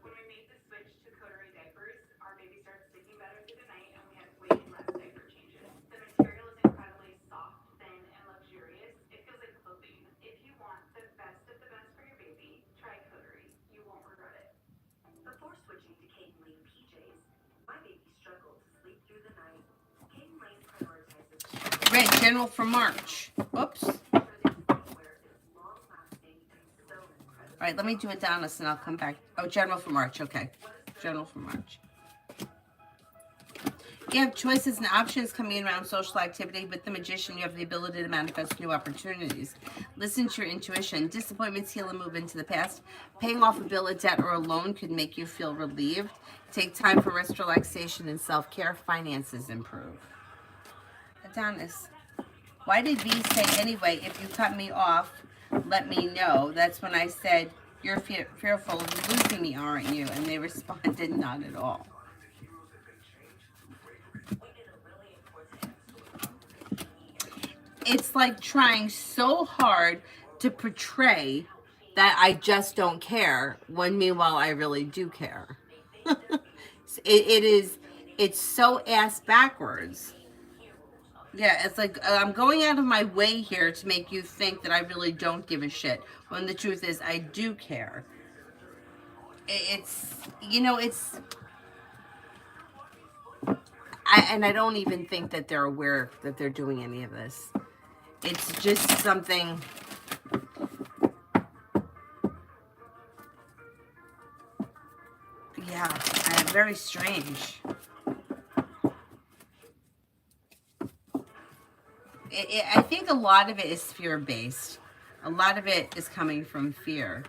When we made the switch to coterie diapers, our baby started sleeping better through the night and we had way less diaper changes. The material is incredibly soft, thin, and luxurious. It feels like clothing. If you want the best of the best for your baby, try coterie. You won't regret it. Before switching to Kate and Lane PJs, my baby struggled to sleep through the night. Kate and Lane prioritizes Red, general for March. Oops. All right, let me do Adonis and I'll come back. Oh, general for March. Okay. General for March. You have choices and options coming in around social activity. With the Magician, you have the ability to manifest new opportunities. Listen to your intuition. Disappointments heal and move into the past. Paying off a bill, a debt, or a loan could make you feel relieved. Take time for rest, relaxation, and self-care. Finances improve. Adonis. Why did V say, anyway, if you cut me off, let me know? That's when I said, you're fearful of losing me, aren't you? And they responded, not at all. It's like trying so hard to portray that I just don't care, when meanwhile I really do care. It's so ass backwards. Yeah, it's like I'm going out of my way here to make you think that I really don't give a shit, when the truth is I do care. It's, I don't even think that they're aware that they're doing any of this. It's just something. Yeah, very strange. I think a lot of it is fear-based. A lot of it is coming from fear.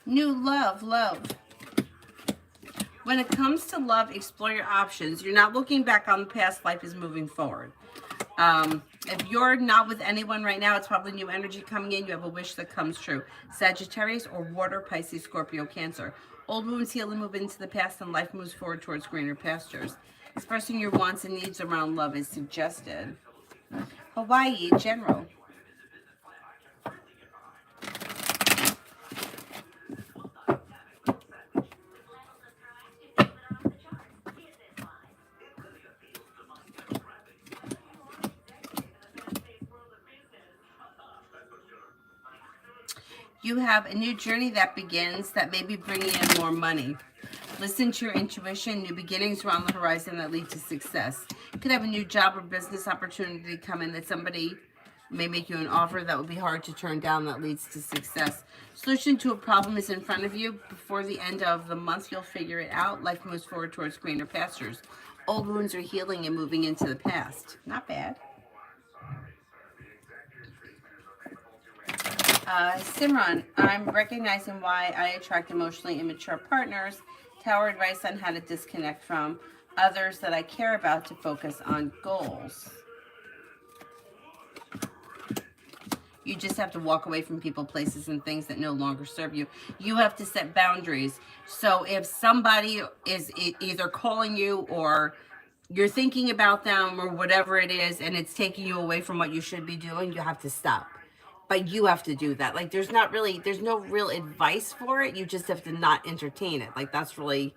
New love. When it comes to love, explore your options. You're not looking back on the past. Life is moving forward. If you're not with anyone right now, it's probably new energy coming in. You have a wish that comes true. Sagittarius or water, Pisces, Scorpio, Cancer. Old wounds heal and move into the past, and life moves forward towards greener pastures. Expressing your wants and needs around love is suggested. Hawaii, general. You have a new journey that begins that may be bringing in more money. Listen to your intuition. New beginnings are on the horizon that lead to success. You could have a new job or business opportunity come in that somebody may make you an offer that will be hard to turn down that leads to success. Solution to a problem is in front of you. Before the end of the month, you'll figure it out. Life moves forward towards greener pastures. Old wounds are healing and moving into the past. Not bad. Simran, I'm recognizing why I attract emotionally immature partners. Tower advice on how to disconnect from others that I care about to focus on goals. You just have to walk away from people, places, and things that no longer serve you. You have to set boundaries. So if somebody is either calling you or you're thinking about them or whatever it is, and it's taking you away from what you should be doing, you have to stop. But you have to do that. Like, there's no real advice for it. You just have to not entertain it. Like, that's really,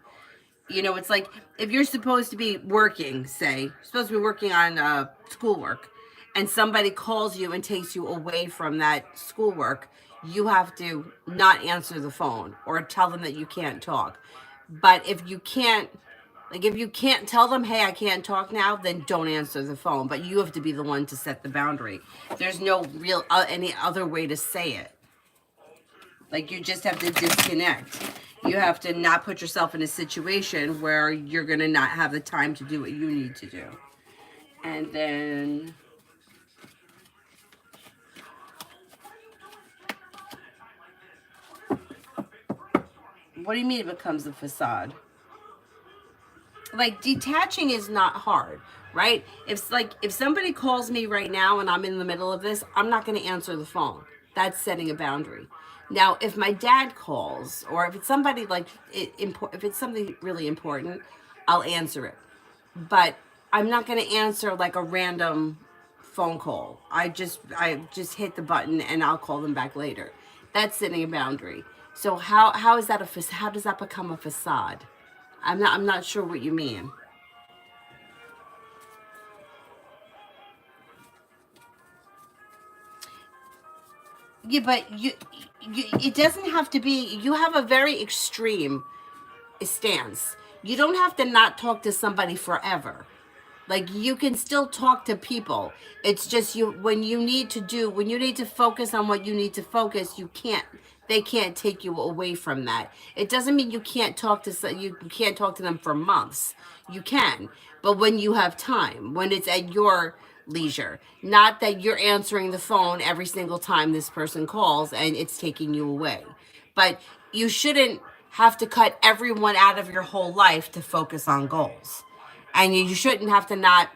it's like if you're supposed to be working, say, supposed to be working on schoolwork, and somebody calls you and takes you away from that schoolwork, you have to not answer the phone or tell them that you can't talk. But if you can't, like, if you can't tell them, hey, I can't talk now, then don't answer the phone. But you have to be the one to set the boundary. There's no real any other way to say it. Like, you just have to disconnect. You have to not put yourself in a situation where you're going to not have the time to do what you need to do. And then, what do you mean it becomes a facade? Like, detaching is not hard, right? If somebody calls me right now and I'm in the middle of this, I'm not going to answer the phone. That's setting a boundary. Now, if my dad calls, or if it's somebody like if it's something really important, I'll answer it. But I'm not going to answer like a random phone call. I just hit the button and I'll call them back later. That's setting a boundary. So how is that how does that become a facade? I'm not sure what you mean. Yeah, but you it doesn't have to be. You have a very extreme stance. You don't have to not talk to somebody forever. Like, you can still talk to people. It's just when you need to focus on what you need to focus, you can't. They can't take you away from that. It doesn't mean you can't you can't talk to them for months. You can, but when you have time, when it's at your leisure, not that you're answering the phone every single time this person calls and it's taking you away. But you shouldn't have to cut everyone out of your whole life to focus on goals, and you shouldn't have to not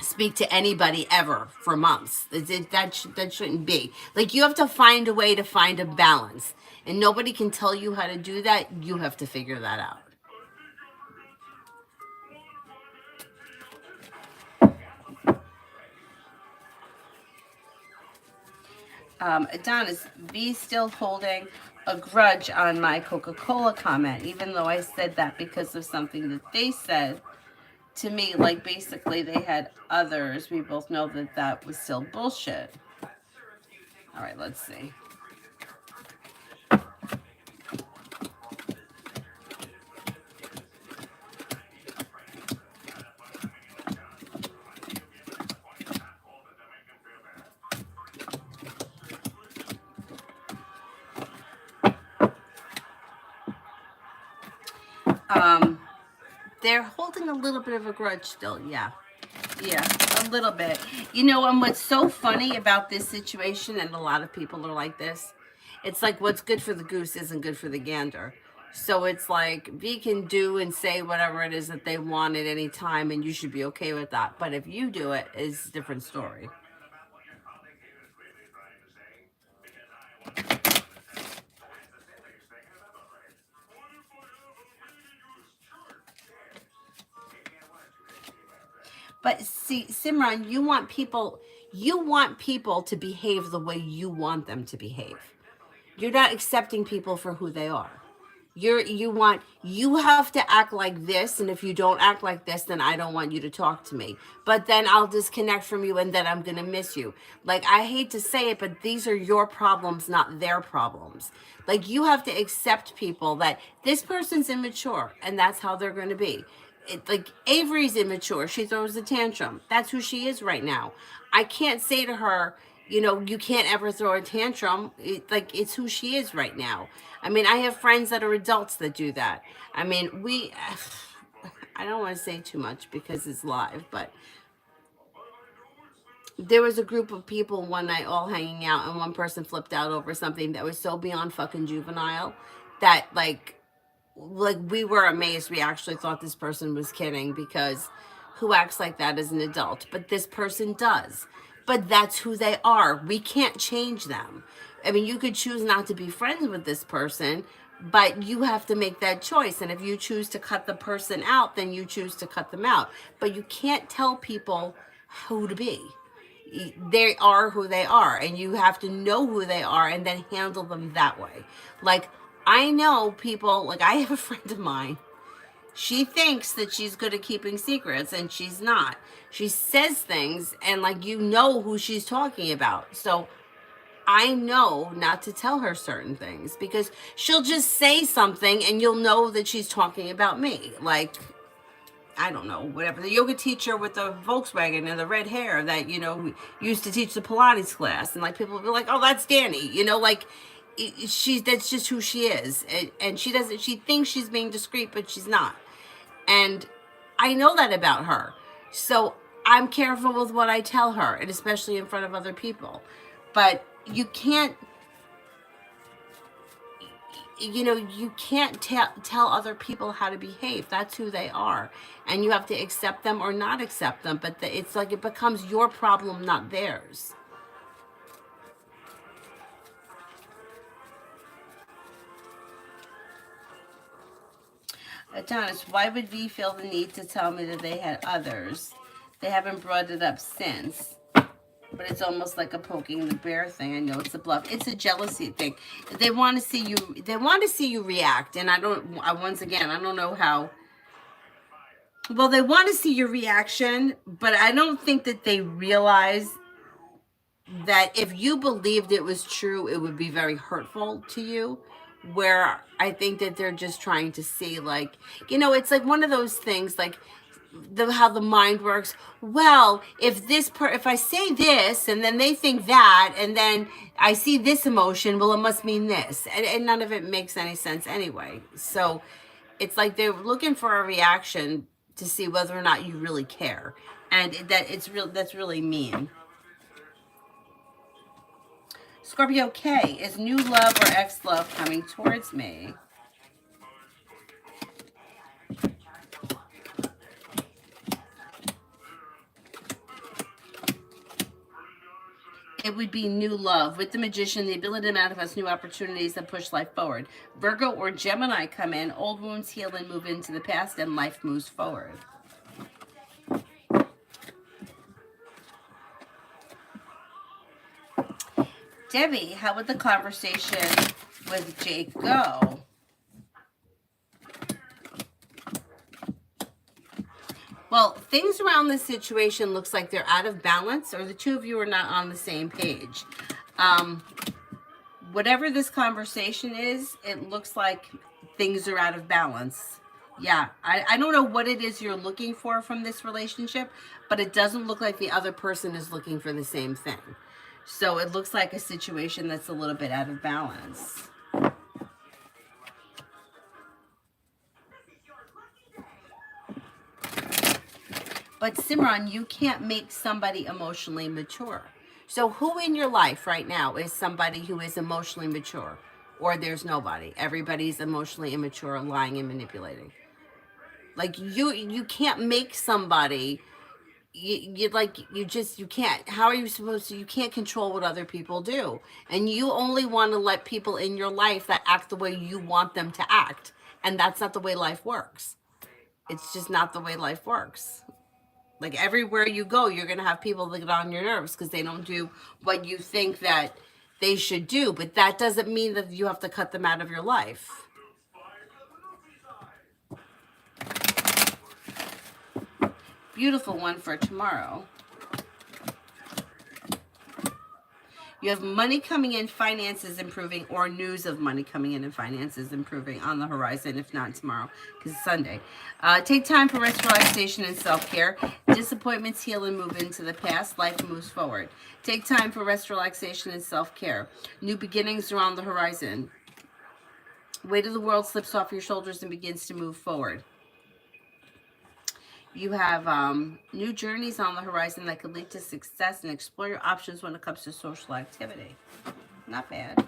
speak to anybody ever for months. That shouldn't be. Like, you have to find a way to find a balance, and nobody can tell you how to do that. You have to figure that out. Don, is B still holding a grudge on my Coca-Cola comment, even though I said that because of something that they said to me? Like, basically they had others. We both know that that was still bullshit. All right, let's see. They're holding a little bit of a grudge still, yeah. Yeah, a little bit. You know, and what's so funny about this situation, and a lot of people are like this, it's like what's good for the goose isn't good for the gander. So it's like V can do and say whatever it is that they want at any time, and you should be okay with that. But if you do it, it's a different story. But see, Simran, you want people to behave the way you want them to behave. You're not accepting people for who they are. You have to act like this, and if you don't act like this, then I don't want you to talk to me. But then I'll disconnect from you, and then I'm gonna miss you. Like, I hate to say it, but these are your problems, not their problems. Like, you have to accept people that this person's immature, and that's how they're gonna be. Like, Avery's immature. She throws a tantrum. That's who she is right now. I can't say to her, you can't ever throw a tantrum. It's who she is right now. I mean, I have friends that are adults that do that. I mean, I don't want to say too much because it's live, but there was a group of people one night all hanging out, and one person flipped out over something that was so beyond fucking juvenile that, like we were amazed. We actually thought this person was kidding, because who acts like that as an adult? But this person does. But that's who they are. We can't change them. I mean, you could choose not to be friends with this person, but you have to make that choice. And if you choose to cut the person out, then you choose to cut them out. But you can't tell people who to be. They are who they are, and you have to know who they are and then handle them that way. Like, I know people, like, I have a friend of mine. She thinks that she's good at keeping secrets, and she's not. She says things, and like, who she's talking about. So I know not to tell her certain things because she'll just say something and you'll know that she's talking about me. Like, I don't know, whatever. The yoga teacher with the Volkswagen and the red hair that, used to teach the Pilates class. And like people will be like, oh, that's Danny. Like that's just who she is. And she thinks she's being discreet, but she's not. And I know that about her. So I'm careful with what I tell her, and especially in front of other people. But you can't tell other people how to behave. That's who they are, and you have to accept them or not accept them. But it's like it becomes your problem, not theirs. Adonis, why would V feel the need to tell me that they had others? They haven't brought it up since. But it's almost like a poking the bear thing. I know it's a bluff. It's a jealousy thing. They want to see you. They want to see you react. And once again, I don't know how. Well, they want to see your reaction, but I don't think that they realize that if you believed it was true, it would be very hurtful to you. Where I think that they're just trying to see, like, it's like one of those things, like how the mind works. Well, if I say this and then they think that and then I see this emotion, well, it must mean this, and none of it makes any sense anyway. So it's like they're looking for a reaction to see whether or not you really care, and that's really mean. Scorpio K, is new love or ex-love coming towards me? It would be new love. With the Magician, the ability to manifest new opportunities that push life forward. Virgo or Gemini come in, old wounds heal and move into the past, and life moves forward. Debbie, how would the conversation with Jake go? Well, things around this situation looks like they're out of balance, or the two of you are not on the same page. Whatever this conversation is, it looks like things are out of balance. Yeah, I don't know what it is you're looking for from this relationship, but it doesn't look like the other person is looking for the same thing. So it looks like a situation that's a little bit out of balance. But Simran, you can't make somebody emotionally mature. So who in your life right now is somebody who is emotionally mature? Or there's nobody. Everybody's emotionally immature, lying and manipulating. Like you can't make somebody, you can't. How are you supposed to? You can't control what other people do. And you only want to let people in your life that act the way you want them to act. And that's not the way life works. It's just not the way life works. Like everywhere you go, you're going to have people that get on your nerves because they don't do what you think that they should do. But that doesn't mean that you have to cut them out of your life. Beautiful one for tomorrow. You have money coming in, finances improving, or news of money coming in and finances improving on the horizon, if not tomorrow, because it's Sunday. Take time for rest, relaxation, and self-care. Disappointments heal and move into the past. Life moves forward. Take time for rest, relaxation, and self-care. New beginnings are on the horizon. Weight of the world slips off your shoulders and begins to move forward. You have new journeys on the horizon that could lead to success, and explore your options when it comes to social activity. Not bad.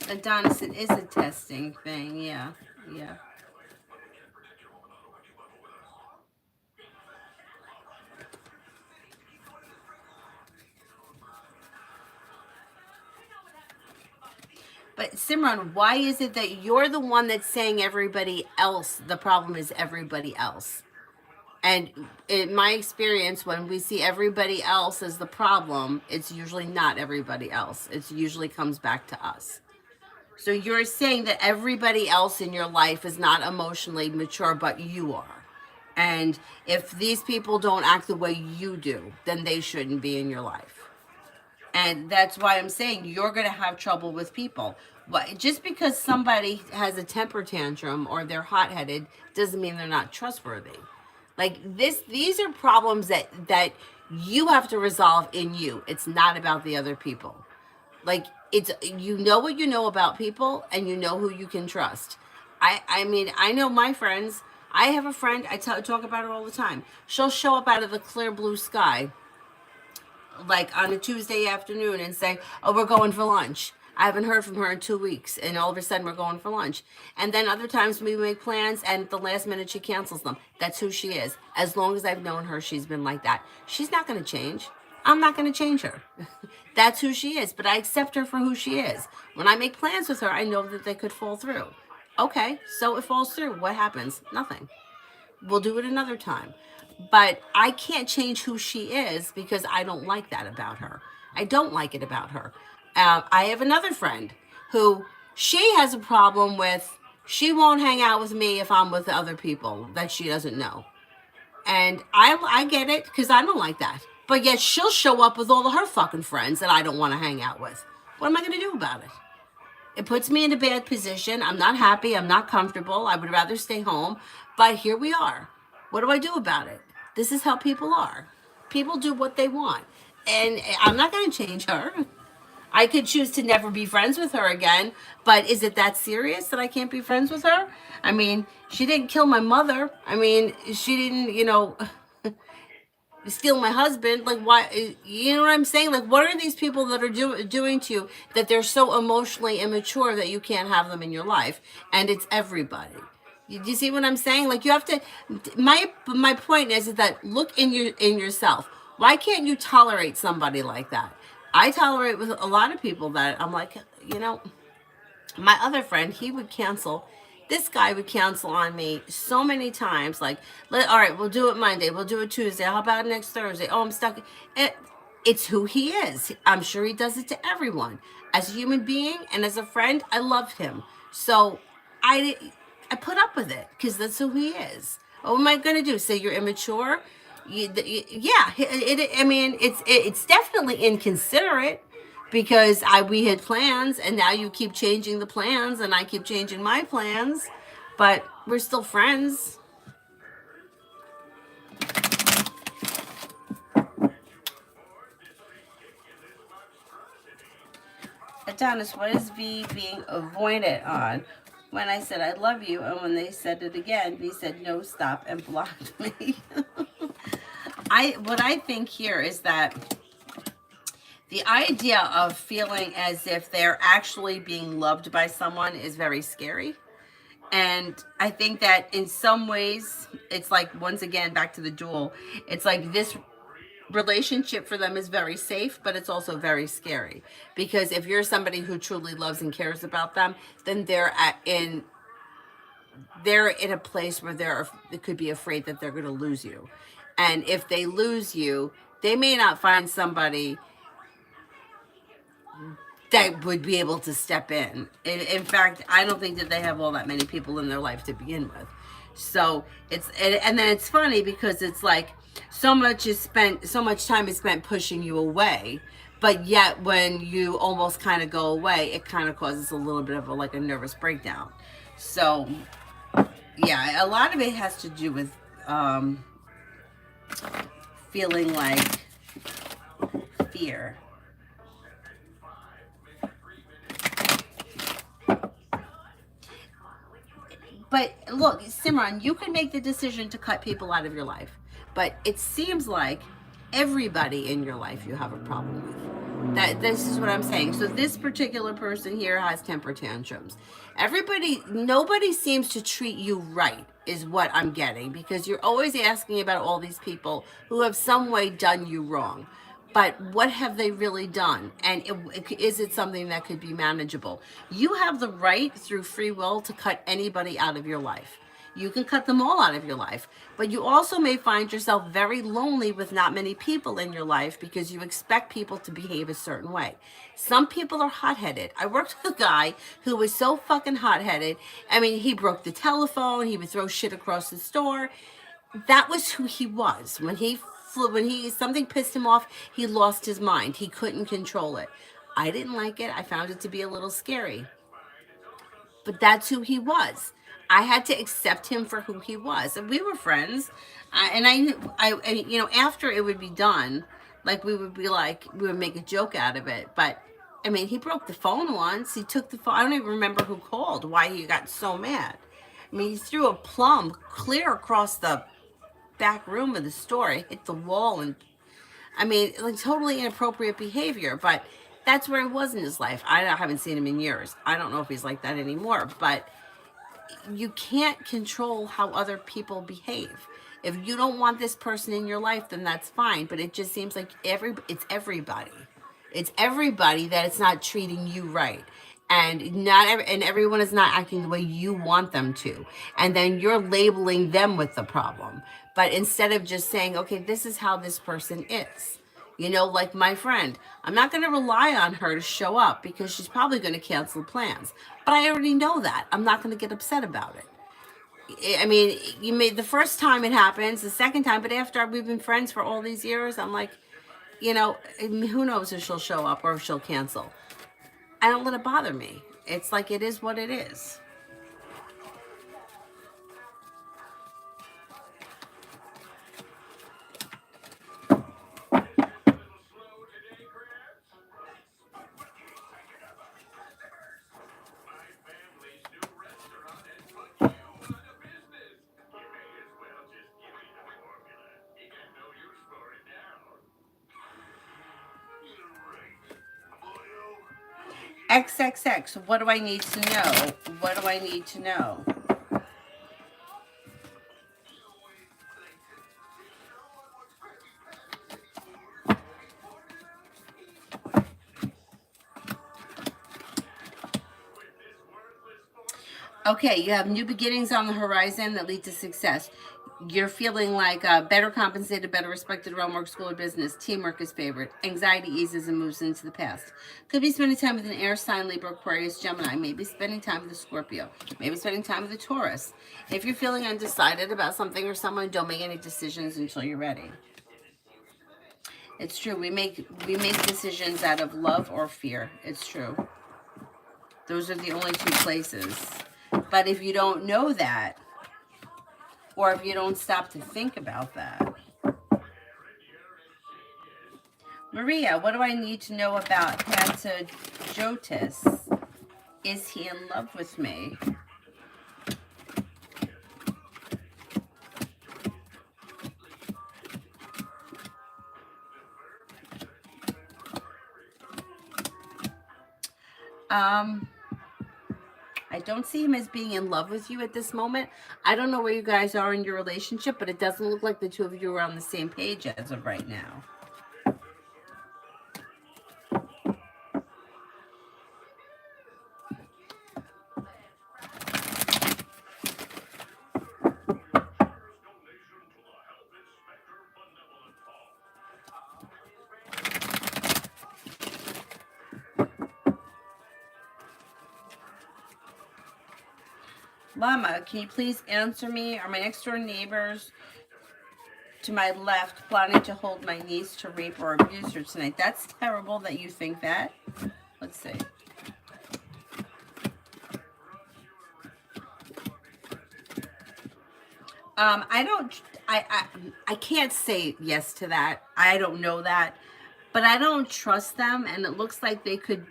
Adonis, it is a testing thing. Yeah. But Simran, why is it that you're the one that's saying everybody else? The problem is everybody else. And in my experience, when we see everybody else as the problem, it's usually not everybody else. It usually comes back to us. So you're saying that everybody else in your life is not emotionally mature, but you are. And if these people don't act the way you do, then they shouldn't be in your life. And that's why I'm saying you're going to have trouble with people. But just because somebody has a temper tantrum or they're hot-headed doesn't mean they're not trustworthy. Like these are problems that you have to resolve in you. It's not about the other people. Like it's, you know what you know about people, and you know who you can trust. I mean, I know my friends. I have a friend, talk about her all the time. She'll show up out of the clear blue sky, like on a Tuesday afternoon, and say, "Oh, we're going for lunch." I haven't heard from her in 2 weeks, and all of a sudden we're going for lunch. And then other times we make plans, and at the last minute she cancels them. That's who she is. As long as I've known her, she's been like that. She's not going to change. I'm not going to change her. That's who she is, but I accept her for who she is. When I make plans with her, I know that they could fall through. Okay, so it falls through. What happens? Nothing. We'll do it another time. But I can't change who she is because I don't like that about her. I don't like it about her. I have another friend who she has a problem with. She won't hang out with me if I'm with other people that she doesn't know. And I get it because I don't like that. But yet she'll show up with all of her fucking friends that I don't want to hang out with. What am I going to do about it? It puts me in a bad position. I'm not happy. I'm not comfortable. I would rather stay home. But here we are. What do I do about it? This is how people are. People do what they want. And I'm not going to change her. I could choose to never be friends with her again. But is it that serious that I can't be friends with her? I mean, she didn't kill my mother. I mean, she didn't, steal my husband. Like, why? You know what I'm saying? Like, what are these people that are doing to you that they're so emotionally immature that you can't have them in your life? And it's everybody. Do you see what I'm saying? Like, you have to. My point is that look in yourself. Why can't you tolerate somebody like that? I tolerate with a lot of people that I'm like, my other friend, he would cancel. This guy would cancel on me so many times. Like, all right, we'll do it Monday. We'll do it Tuesday. How about next Thursday? Oh, I'm stuck. It's who he is. I'm sure he does it to everyone. As a human being and as a friend, I love him. So I put up with it because that's who he is. What am I going to do? Say you're immature? Yeah. I mean, it's definitely inconsiderate because we had plans, and now you keep changing the plans and I keep changing my plans, but we're still friends. Adonis, what is V being avoided on? When I said I love you, and when they said it again, V said no, stop, and blocked me. What I think here is that the idea of feeling as if they're actually being loved by someone is very scary. And I think that in some ways, it's like, once again, back to the duel, it's like this relationship for them is very safe, but it's also very scary. Because if you're somebody who truly loves and cares about them, then they're in a place where they could be afraid that they're going to lose you. And if they lose you, they may not find somebody that would be able to step in. In fact, I don't think that they have all that many people in their life to begin with. So and then it's funny because it's like so much time is spent pushing you away, but yet when you almost kind of go away, it kind of causes a little bit of a nervous breakdown. So yeah, a lot of it has to do with feeling like fear. But look, Simran, you can make the decision to cut people out of your life. But it seems like everybody in your life you have a problem with. This is what I'm saying. So this particular person here has temper tantrums. Nobody seems to treat you right, is what I'm getting. Because you're always asking about all these people who have some way done you wrong. But what have they really done? And is it something that could be manageable? You have the right through free will to cut anybody out of your life. You can cut them all out of your life. But you also may find yourself very lonely with not many people in your life because you expect people to behave a certain way. Some people are hot-headed. I worked with a guy who was so fucking hot-headed. I mean, he broke the telephone. He would throw shit across the store. That was who he was. When something pissed him off, he lost his mind. He couldn't control it. I didn't like it. I found it to be a little scary. But that's who he was. I had to accept him for who he was, and we were friends. After it would be done, like we would be like, we would make a joke out of it. But I mean, he broke the phone once. He took the phone. I don't even remember who called. Why he got so mad. I mean, he threw a plum clear across the back room of the store. It hit the wall, and I mean, like totally inappropriate behavior. But that's where he was in his life. I haven't seen him in years. I don't know if he's like that anymore. But you can't control how other people behave. If you don't want this person in your life, then that's fine. But it just seems like it's everybody. It's everybody that it's not treating you right. And everyone is not acting the way you want them to. And then you're labeling them with the problem. But instead of just saying, okay, this is how this person is. Like my friend, I'm not going to rely on her to show up because she's probably going to cancel plans. But I already know that. I'm not going to get upset about it. I mean, the first time it happens, the second time, but after we've been friends for all these years, I'm like, who knows if she'll show up or if she'll cancel. I don't let it bother me. It's like it is what it is. XXX, what do I need to know? What do I need to know? Okay, you have new beginnings on the horizon that lead to success. You're feeling like better compensated, better respected around work, school, or business. Teamwork is favored. Anxiety eases and moves into the past. Could be spending time with an air sign, Libra, Aquarius, Gemini. Maybe spending time with a Scorpio. Maybe spending time with a Taurus. If you're feeling undecided about something or someone, don't make any decisions until you're ready. It's true. We make decisions out of love or fear. It's true. Those are the only two places. But if you don't know that, or if you don't stop to think about that. Maria, what do I need to know about Pantajotis? Is he in love with me? I don't see him as being in love with you at this moment. I don't know where you guys are in your relationship, but it doesn't look like the two of you are on the same page as of right now. Mama, can you please answer me? Are my next door neighbors to my left planning to hold my niece to rape or abuse her tonight? That's terrible that you think that. Let's see. I can't say yes to that. I don't know that, but I don't trust them, and it looks like they could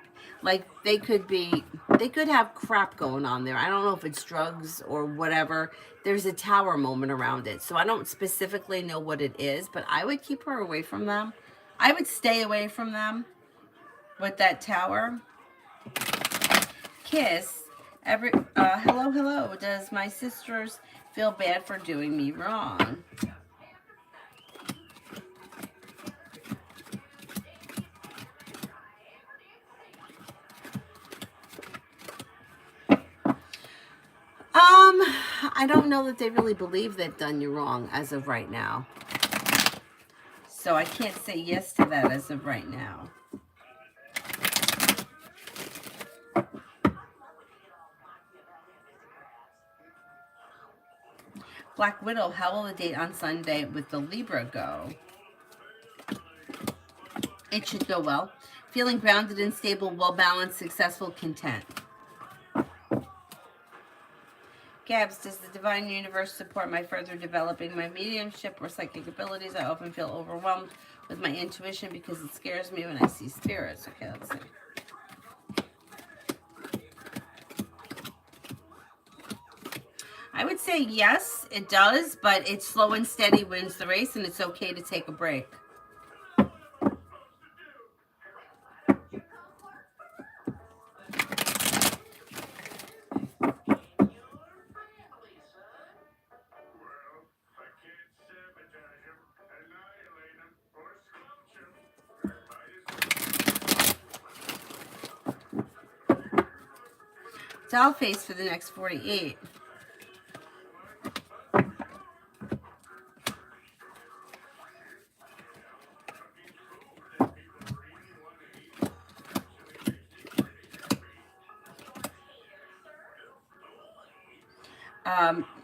have crap going on there. I don't know if it's drugs or whatever. There's a tower moment around it, so I don't specifically know what it is, but I would keep her away from them. I would stay away from them with that tower. Kiss. Hello. Does my sisters feel bad for doing me wrong? I don't know that they really believe they've done you wrong as of right now. So I can't say yes to that as of right now. Black Widow, how will the date on Sunday with the Libra go? It should go well. Feeling grounded and stable, well-balanced, successful, content. Gabs, does the divine universe support my further developing my mediumship or psychic abilities? I often feel overwhelmed with my intuition because it scares me when I see spirits. Okay, let's see. I would say yes, it does, but it's slow and steady wins the race, and it's okay to take a break. Doll face for the next 48.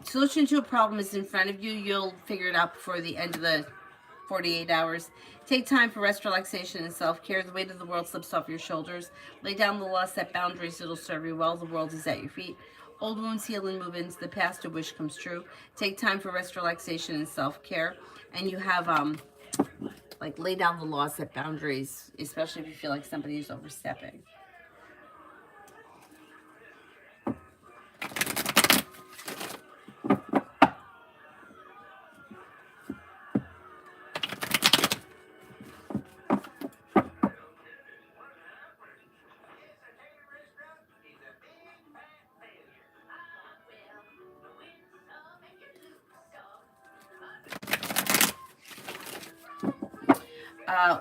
Solution to a problem is in front of you. You'll figure it out before the end of the 48 hours. Take time for rest, relaxation, and self-care. The weight of the world slips off your shoulders. Lay down the law, set boundaries. It'll serve you well. The world is at your feet. Old wounds heal and move into the past. A wish comes true. Take time for rest, relaxation, and self-care. And you have, like, lay down the law, set boundaries, especially if you feel like somebody is overstepping.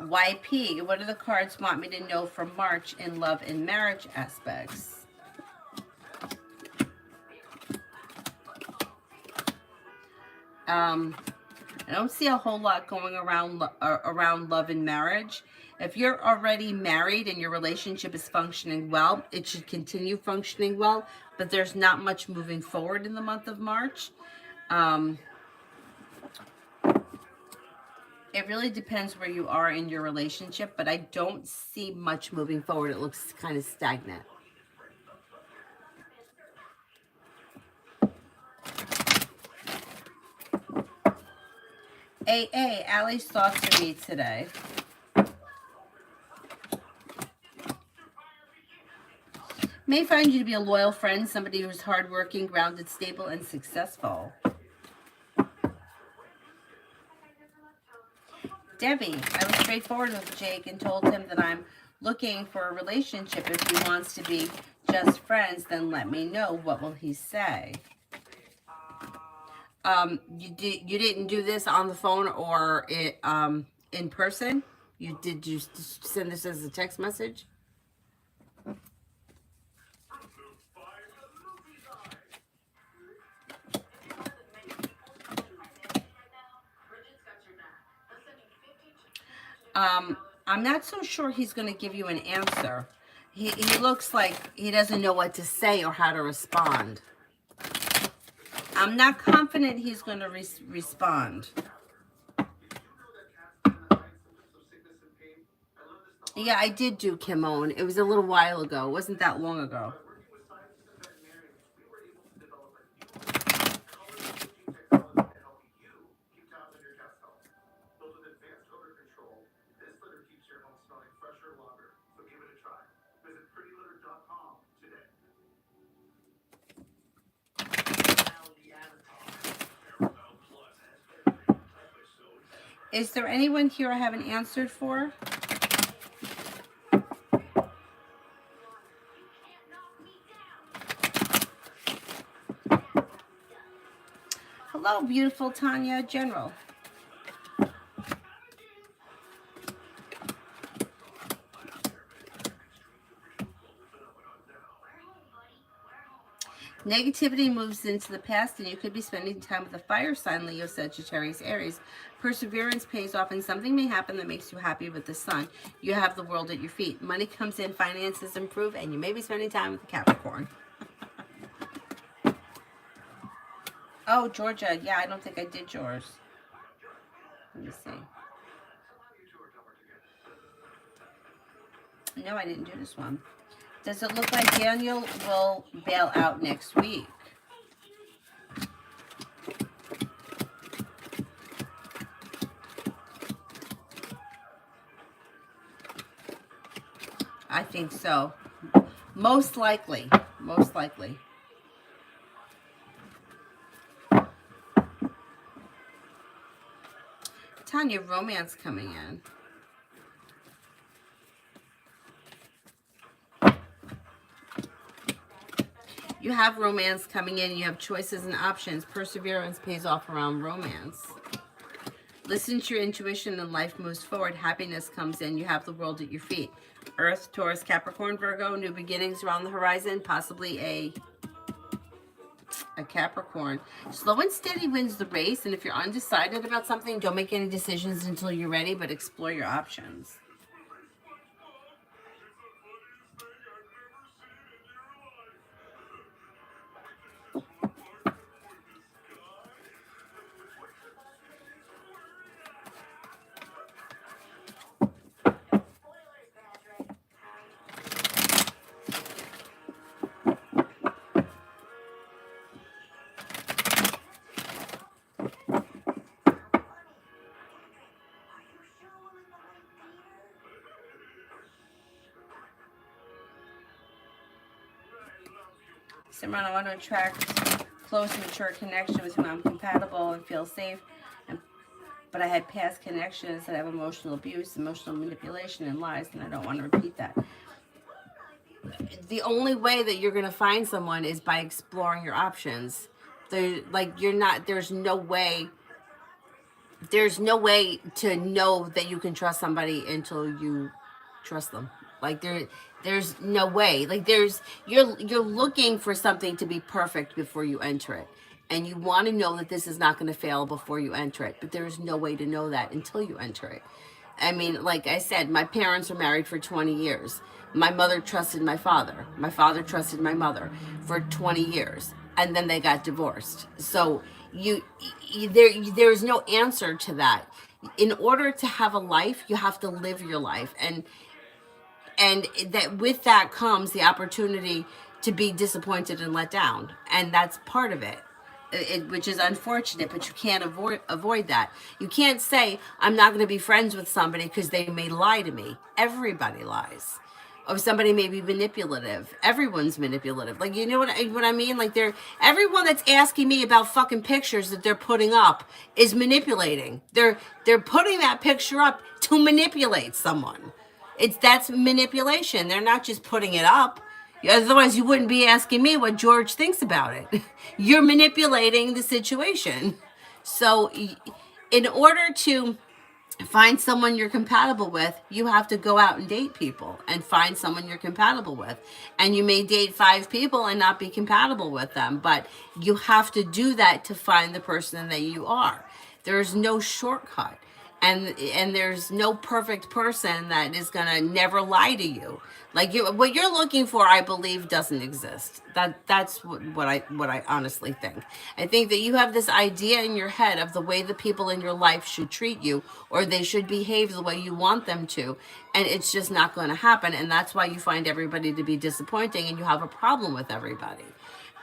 YP, what do the cards want me to know for March in love and marriage aspects? I don't see a whole lot going around love and marriage. If you're already married and your relationship is functioning well, it should continue functioning well, but there's not much moving forward in the month of March. It really depends where you are in your relationship, but I don't see much moving forward. It looks kind of stagnant. AA, Allie's thoughts for me today. May find you to be a loyal friend, somebody who's hardworking, grounded, stable, and successful. Debbie, I was straightforward with Jake and told him that I'm looking for a relationship. If he wants to be just friends, then let me know. What will he say? You didn't do this on the phone or in person? Did you send this as a text message? I'm not so sure he's going to give you an answer. He looks like he doesn't know what to say or how to respond. I'm not confident he's going to respond. Yeah, I did do Kimon. It was a little while ago. It wasn't that long ago. Is there anyone here I haven't answered for? Hello, beautiful Tanya General. Negativity moves into the past, and you could be spending time with a fire sign, Leo, Sagittarius, Aries. Perseverance pays off, and something may happen that makes you happy with the sun. You have the world at your feet. Money comes in, finances improve, and you may be spending time with the Capricorn. Oh, Georgia. Yeah, I don't think I did yours. Let me see. No, I didn't do this one. Does it look like Daniel will bail out next week? I think so. Most likely. Most likely. Tanya, romance coming in. You have romance coming in. You have choices and options. Perseverance pays off around romance. Listen to your intuition and life moves forward. Happiness comes in. You have the world at your feet. Earth, Taurus, Capricorn, Virgo. New beginnings around the horizon. Possibly a Capricorn. Slow and steady wins the race. And if you're undecided about something, don't make any decisions until you're ready, but explore your options. Simran, I want to attract close, mature connection with whom I'm compatible and feel safe. But I had past connections that have emotional abuse, emotional manipulation, and lies, and I don't want to repeat that. The only way that you're going to find someone is by exploring your options. There's no way to know that you can trust somebody until you trust them. Like there's no way. Like you're looking for something to be perfect before you enter it. And you want to know that this is not going to fail before you enter it. But there's no way to know that until you enter it. I mean, like I said, my parents were married for 20 years. My mother trusted my father. My father trusted my mother for 20 years. And then they got divorced. So there's no answer to that. In order to have a life, you have to live your life. And that with that comes the opportunity to be disappointed and let down. And that's part of it. Which is unfortunate, but you can't avoid that. You can't say, I'm not going to be friends with somebody because they may lie to me. Everybody lies. Or somebody may be manipulative. Everyone's manipulative. Like, you know what I mean? Like, everyone that's asking me about fucking pictures that they're putting up is manipulating. They're putting that picture up to manipulate someone. That's manipulation. They're not just putting it up. Otherwise, you wouldn't be asking me what George thinks about it. You're manipulating the situation. So in order to find someone you're compatible with, you have to go out and date people and find someone you're compatible with. And you may date 5 people and not be compatible with them, but you have to do that to find the person that you are. There's no shortcut. And there's no perfect person that is gonna never lie to you. Like what you're looking for, I believe, doesn't exist. That's what I honestly think. I think that you have this idea in your head of the way the people in your life should treat you, or they should behave the way you want them to, and it's just not going to happen. And that's why you find everybody to be disappointing, and you have a problem with everybody.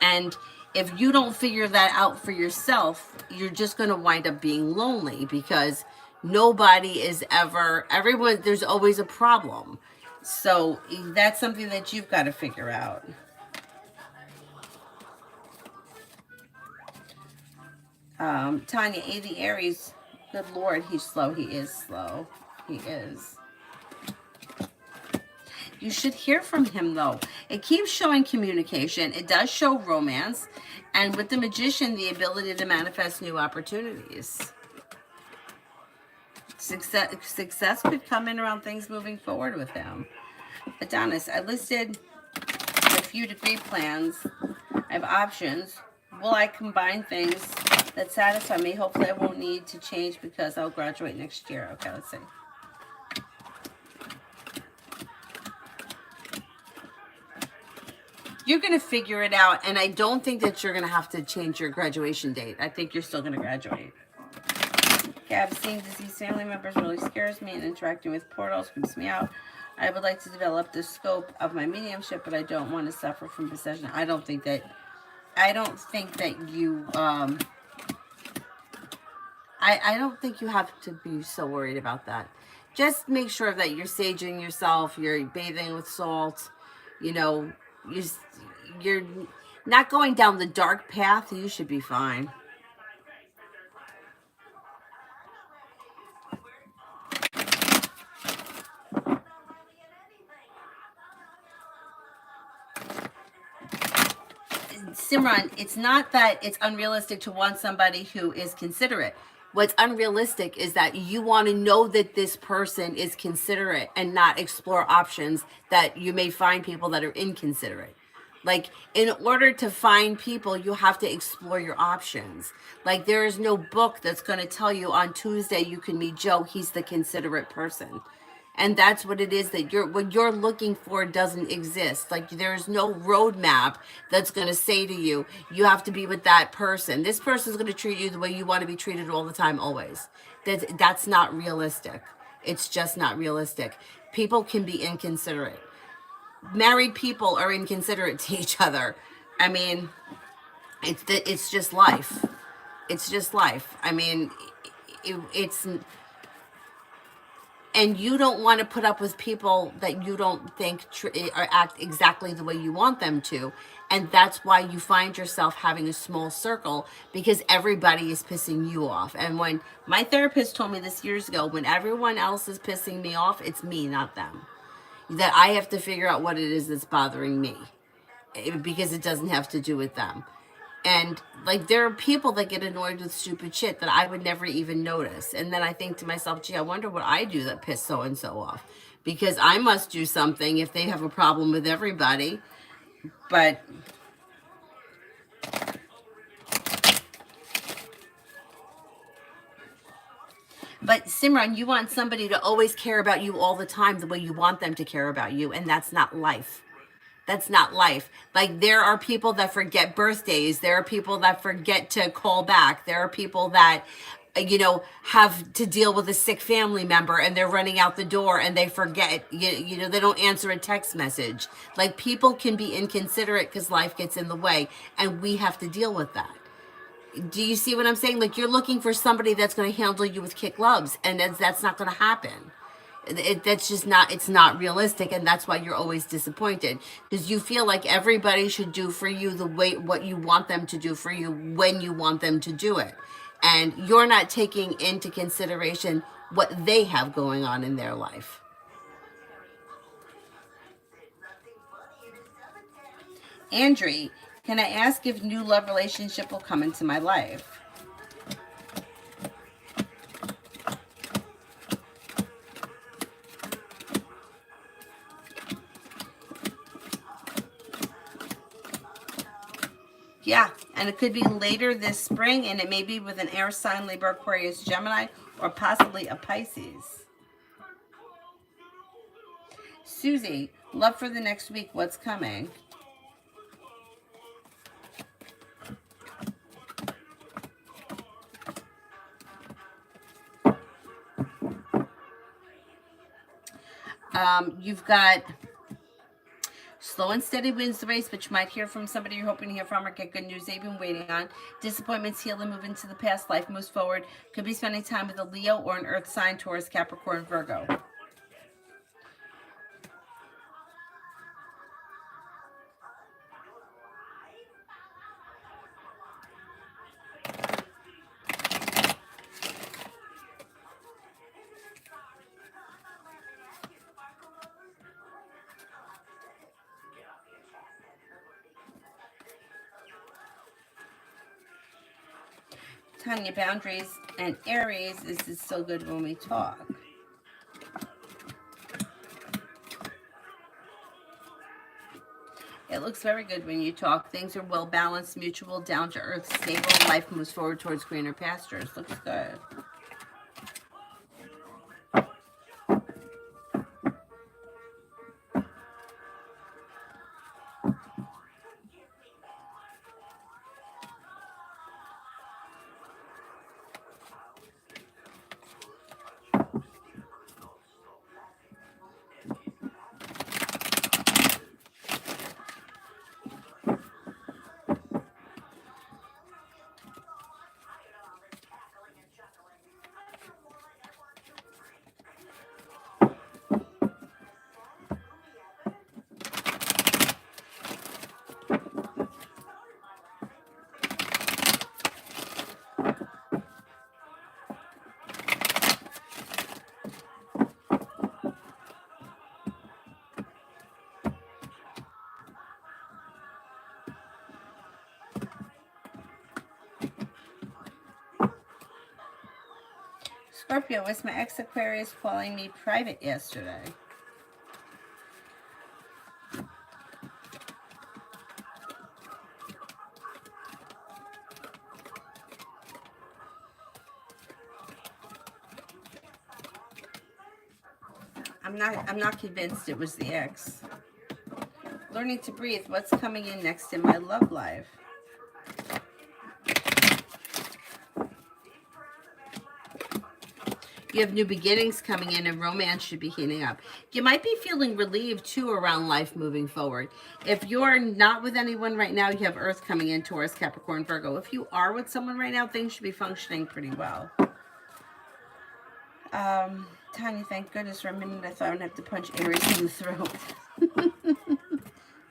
And if you don't figure that out for yourself, you're just going to wind up being lonely, because nobody is ever, everyone, there's always a problem. So that's something that you've got to figure out. Tanya, A, the Aries, good Lord, he's slow. He is slow. He is. You should hear from him, though. It keeps showing communication. It does show romance. And with the Magician, the ability to manifest new opportunities. Success could come in around things moving forward with him. Adonis, I listed a few degree plans. I have options. Will I combine things that satisfy me? Hopefully I won't need to change because I'll graduate next year. Okay, let's see. You're going to figure it out, and I don't think that you're going to have to change your graduation date. I think you're still going to graduate. Okay, seeing deceased family members really scares me, and interacting with portals creeps me out. I would like to develop the scope of my mediumship, but I don't want to suffer from possession. I don't think that you I don't think you have to be so worried about that. Just make sure that you're saging yourself, you're bathing with salt, you know, you're not going down the dark path. You should be fine. Simran, it's not that it's unrealistic to want somebody who is considerate. What's unrealistic is that you want to know that this person is considerate and not explore options that you may find people that are inconsiderate. Like, in order to find people, you have to explore your options. Like, there is no book that's going to tell you on Tuesday you can meet Joe. He's the considerate person. And that's what it is, that what you're looking for doesn't exist. Like, there's no roadmap that's going to say to you, you have to be with that person. This person's going to treat you the way you want to be treated all the time, always. That's not realistic. It's just not realistic. People can be inconsiderate. Married people are inconsiderate to each other. I mean, it's just life. It's just life. I mean, it's... And you don't want to put up with people that you don't think or act exactly the way you want them to. And that's why you find yourself having a small circle, because everybody is pissing you off. And when my therapist told me this years ago, when everyone else is pissing me off, it's me, not them. That I have to figure out what it is that's bothering me, because it doesn't have to do with them. And like, there are people that get annoyed with stupid shit that I would never even notice. And then I think to myself, gee, I wonder what I do that piss so and so off, because I must do something if they have a problem with everybody. But Simran, you want somebody to always care about you all the time the way you want them to care about you, and that's not life. That's not life. Like, there are people that forget birthdays. There are people that forget to call back. There are people that, have to deal with a sick family member and they're running out the door and they forget, they don't answer a text message. Like, people can be inconsiderate because life gets in the way, and we have to deal with that. Do you see what I'm saying? Like, you're looking for somebody that's going to handle you with kick gloves, and that's not going to happen. That's just not, it's not realistic, and that's why you're always disappointed, because you feel like everybody should do for you the way what you want them to do for you when you want them to do it, and you're not taking into consideration what they have going on in their life. Andrea, can I ask if new love relationship will come into my life? Yeah, and it could be later this spring, and it may be with an air sign, Libra, Aquarius, Gemini, or possibly a Pisces. Susie, love for the next week. What's coming? You've got slow and steady wins the race, but you might hear from somebody you're hoping to hear from, or get good news they've been waiting on. Disappointments heal and move into the past. Life moves forward. Could be spending time with a Leo or an Earth sign, Taurus, Capricorn, Virgo. Tanya, boundaries and Aries, is this so good when we talk? It looks very good when you talk. Things are well balanced, mutual, down to earth, stable. Life moves forward towards greener pastures. Looks good. Scorpio, was my ex Aquarius calling me private yesterday? I'm not convinced it was the ex. Learning to breathe. What's coming in next in my love life? You have new beginnings coming in and romance should be heating up. You might be feeling relieved too around life moving forward. If you're not with anyone right now, you have Earth coming in, Taurus, Capricorn, Virgo. If you are with someone right now, things should be functioning pretty well. Tanya, thank goodness for a minute I thought I would have to punch Aries in the throat.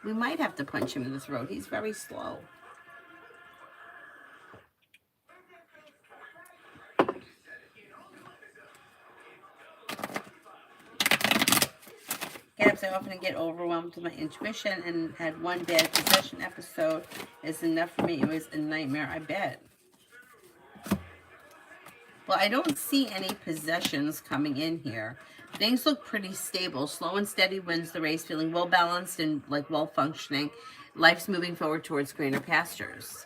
We might have to punch him in the throat. He's very slow. Gabs, I often get overwhelmed with my intuition and had one bad possession episode is enough for me. It was a nightmare, I bet. Well, I don't see any possessions coming in here. Things look pretty stable. Slow and steady wins the race, feeling well balanced and like well functioning. Life's moving forward towards greener pastures.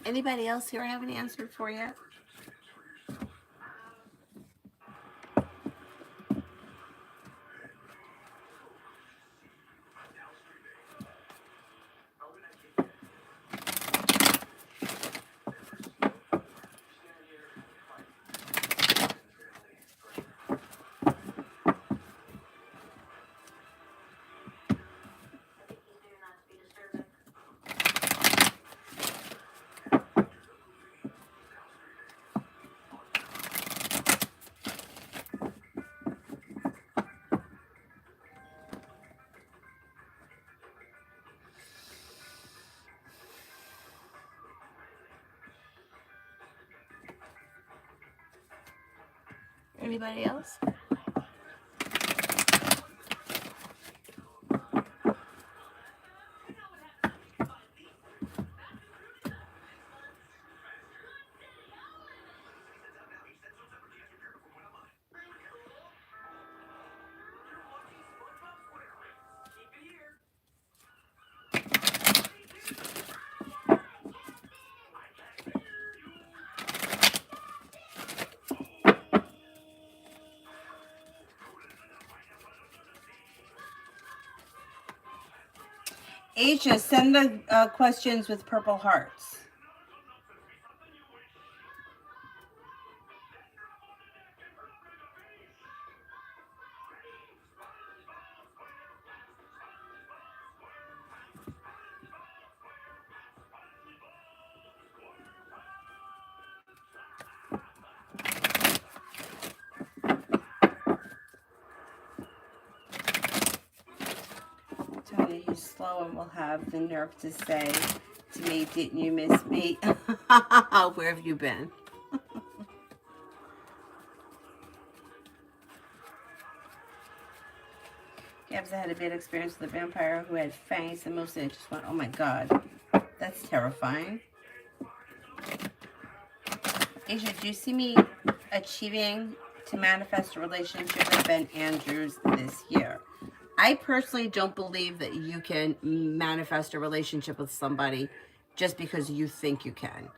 Anybody else here I haven't answered for yet? Anybody else? Asia, send the questions with purple hearts. you slow and will have the nerve to say to me, didn't you miss me? Where have you been? Gabs, I had a bad experience with a vampire who had fangs and mostly I just went, oh my god, that's terrifying. Asia, do you see me achieving to manifest a relationship with Ben Andrews this year? I personally don't believe that you can manifest a relationship with somebody just because you think you can.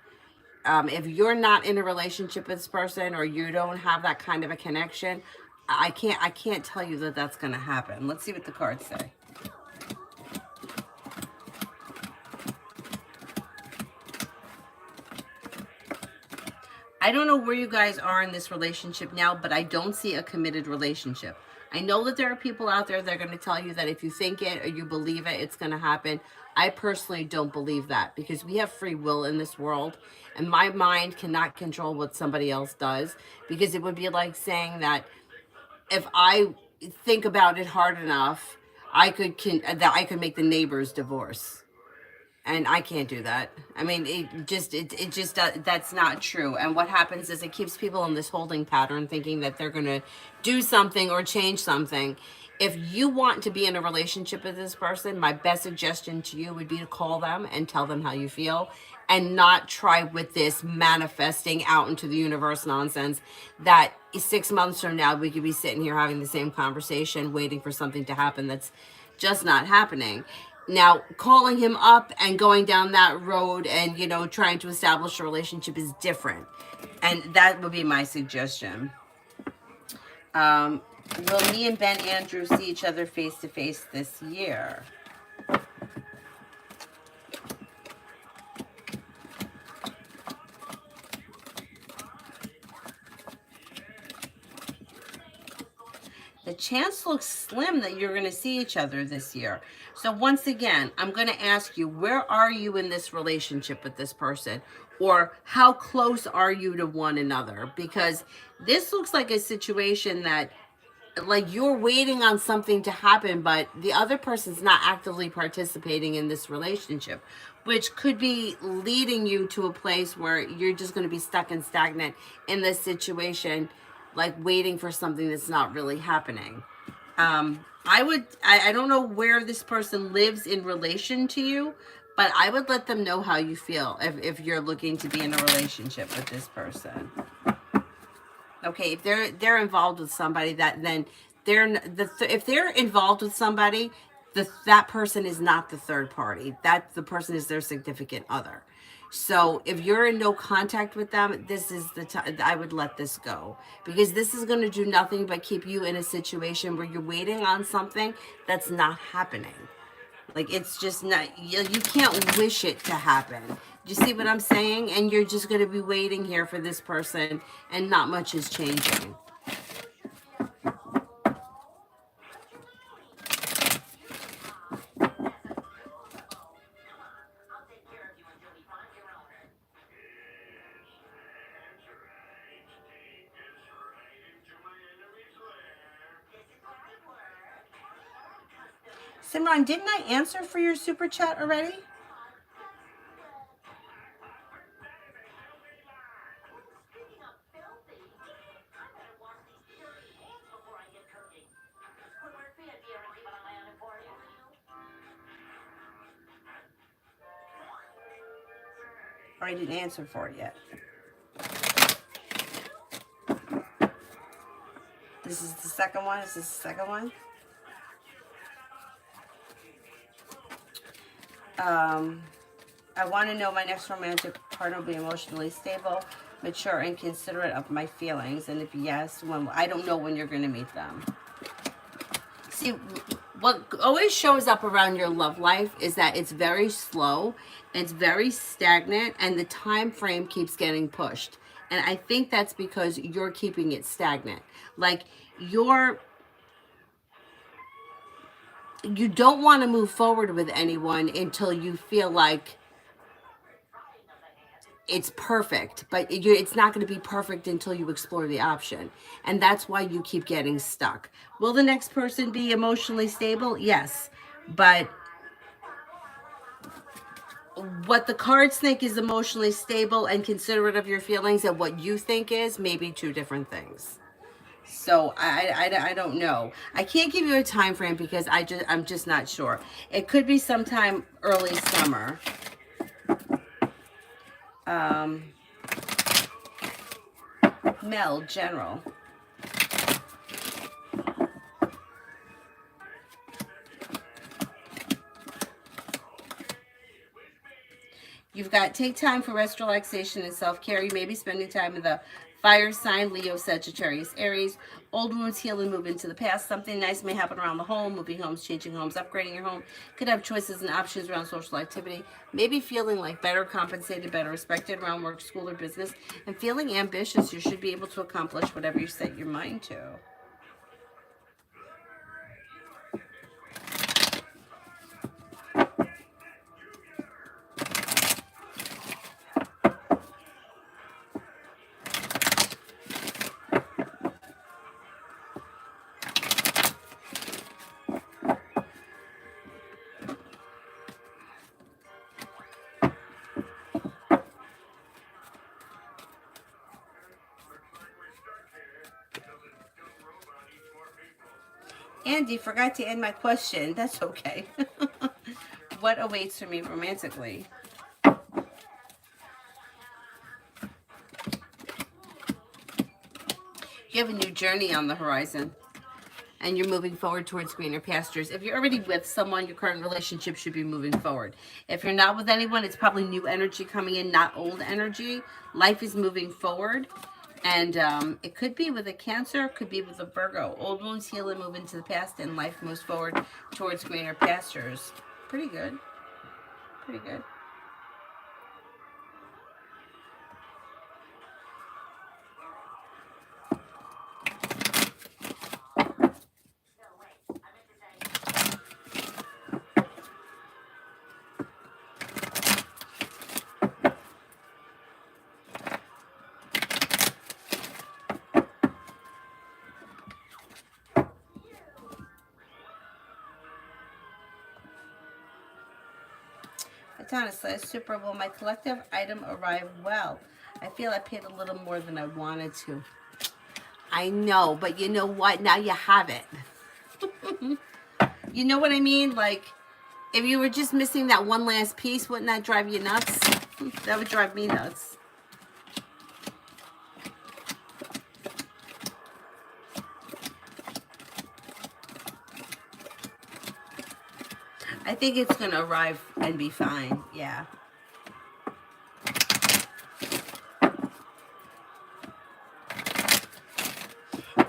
If you're not in a relationship with this person or you don't have that kind of a connection, I can't tell you that that's going to happen. Let's see what the cards say. I don't know where you guys are in this relationship now, but I don't see a committed relationship. I know that there are people out there that are going to tell you that if you think it or you believe it, it's going to happen. I personally don't believe that because we have free will in this world and my mind cannot control what somebody else does, because it would be like saying that if I think about it hard enough, I could make the neighbors divorce. And I can't do that. I mean, it just that's not true. And what happens is it keeps people in this holding pattern, thinking that they're going to do something or change something. If you want to be in a relationship with this person, my best suggestion to you would be to call them and tell them how you feel, and not try with this manifesting out into the universe nonsense that 6 months from now we could be sitting here having the same conversation waiting for something to happen that's just not happening. Now, calling him up and going down that road and, you know, trying to establish a relationship is different. And that would be my suggestion. Will me and Ben Andrews see each other face to face this year? The chance looks slim that you're going to see each other this year. So once again, I'm going to ask you, where are you in this relationship with this person? Or how close are you to one another? Because this looks like a situation that, like, you're waiting on something to happen, but the other person's not actively participating in this relationship, which could be leading you to a place where you're just going to be stuck and stagnant in this situation, like waiting for something that's not really happening. I don't know where this person lives in relation to you, but I would let them know how you feel if you're looking to be in a relationship with this person. Okay, if they're involved with somebody, that then if they're involved with somebody, that person is not the third party. That the person is their significant other. So if you're in no contact with them, this is the time I would let this go, because this is going to do nothing but keep you in a situation where you're waiting on something that's not happening. Like, it's just not, you can't wish it to happen. Do you see what I'm saying? And you're just going to be waiting here for this person and not much is changing. Simran, didn't I answer for your super chat already? Or I didn't answer for it yet. This is the second one? Is this the second one? I want to know my next romantic partner will be emotionally stable, mature, and considerate of my feelings. And if yes, when I don't know when you're going to meet them. See, what always shows up around your love life is that it's very slow, it's very stagnant, and the time frame keeps getting pushed. And I think that's because you're keeping it stagnant. Like, you don't want to move forward with anyone until you feel like it's perfect, but it's not going to be perfect until you explore the option. And that's why you keep getting stuck. Will the next person be emotionally stable? Yes. But what the cards think is emotionally stable and considerate of your feelings and what you think is maybe two different things. So I don't know. I can't give you a time frame because I'm just not sure. It could be sometime early summer. Um, Mel, general. You've got take time for rest, relaxation, and self-care. You may be spending time in the fire sign, Leo, Sagittarius, Aries. Old wounds heal and move into the past. Something nice may happen around the home, moving homes, changing homes, upgrading your home. Could have choices and options around social activity. Maybe feeling like better compensated, better respected around work, school, or business. And feeling ambitious. You should be able to accomplish whatever you set your mind to. Andy, forgot to end my question. That's okay. What awaits for me romantically? You have a new journey on the horizon and you're moving forward towards greener pastures. If you're already with someone, your current relationship should be moving forward. If you're not with anyone, it's probably new energy coming in, not old energy. Life is moving forward. And it could be with a Cancer, could be with a Virgo. Old wounds heal and move into the past, and life moves forward towards greener pastures. Pretty good. Pretty good. Atana says, Super, will my collective item arrive well? I feel I paid a little more than I wanted to. I know, but you know what? Now you have it. You know what I mean? Like, if you were just missing that one last piece, wouldn't that drive you nuts? That would drive me nuts. I think it's going to arrive and be fine. Yeah.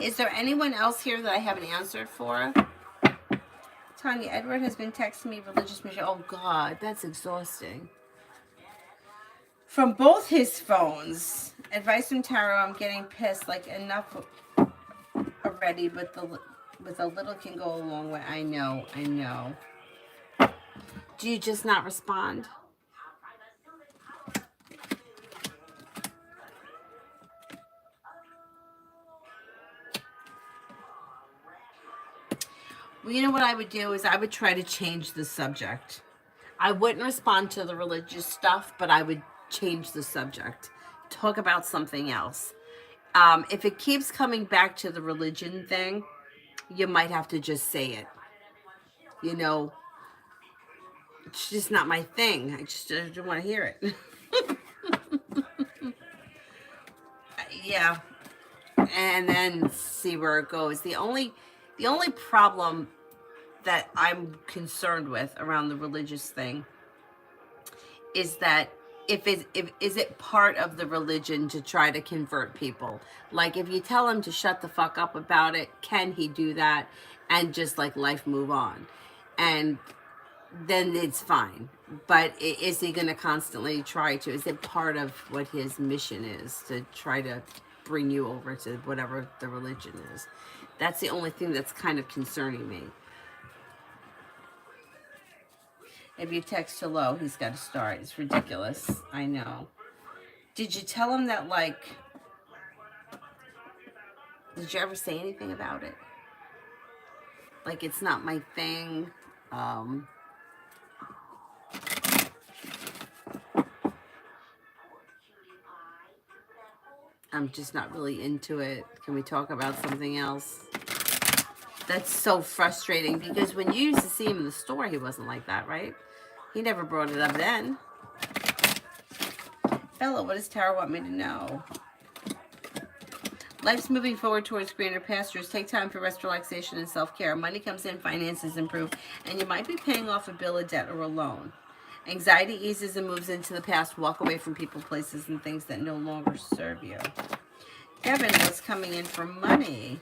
Is there anyone else here that I haven't answered for? Tanya, Edward has been texting me religious mission. Oh, God, that's exhausting. From both his phones. Advice from Tarot, I'm getting pissed. Like, enough already, but with a little can go a long way. I know. Do you just not respond? Well, you know what I would do is I would try to change the subject. I wouldn't respond to the religious stuff, but I would change the subject. Talk about something else. If it keeps coming back to the religion thing, you might have to just say it. You know, it's just not my thing. I don't want to hear it. Yeah. And then see where it goes. The only problem that I'm concerned with around the religious thing is that is it part of the religion to try to convert people? Like, if you tell him to shut the fuck up about it, can he do that and just like life move on? And then it's fine. But is he going to constantly try to? Is it part of what his mission is to try to bring you over to whatever the religion is? That's the only thing that's kind of concerning me. If you text hello, he's got to start. It's ridiculous. I know. Did you tell him that, like, did you ever say anything about it? Like, it's not my thing. I'm just not really into it. Can we talk about something else? That's so frustrating because when you used to see him in the store, he wasn't like that, right? He never brought it up then. Bella, what does Tara want me to know? Life's moving forward towards greener pastures. Take time for rest, relaxation, and self-care. Money comes in, finances improve, and you might be paying off a bill, a debt, or a loan. Anxiety eases and moves into the past. Walk away from people, places, and things that no longer serve you. Kevin, what's coming in for money?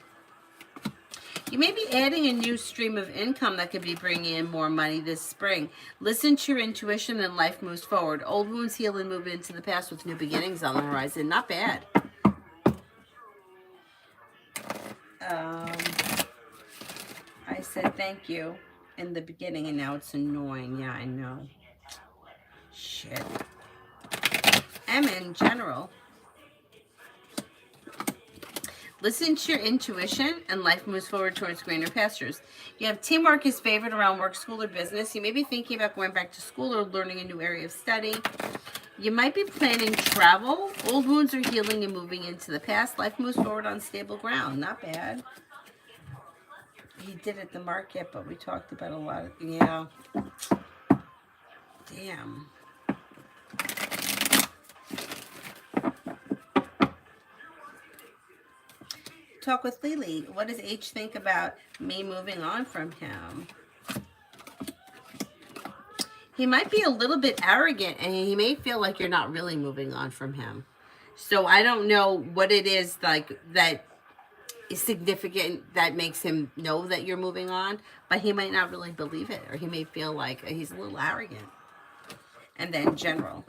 You may be adding a new stream of income that could be bringing in more money this spring. Listen to your intuition and life moves forward. Old wounds heal and move into the past with new beginnings on the horizon. Not bad. I said thank you in the beginning and now it's annoying. Yeah, I know. Shit. M in general. Listen to your intuition and life moves forward towards greener pastures. You have teamwork is favored around work, school, or business. You may be thinking about going back to school or learning a new area of study. You might be planning travel. Old wounds are healing and moving into the past. Life moves forward on stable ground. Not bad. He did at the market, but we talked about a lot of, yeah. Damn. Talk with Lily. What does H think about me moving on from him? He might be a little bit arrogant and he may feel like you're not really moving on from him. So I don't know what it is like that is significant that makes him know that you're moving on, but he might not really believe it, or he may feel like he's a little arrogant. And then general.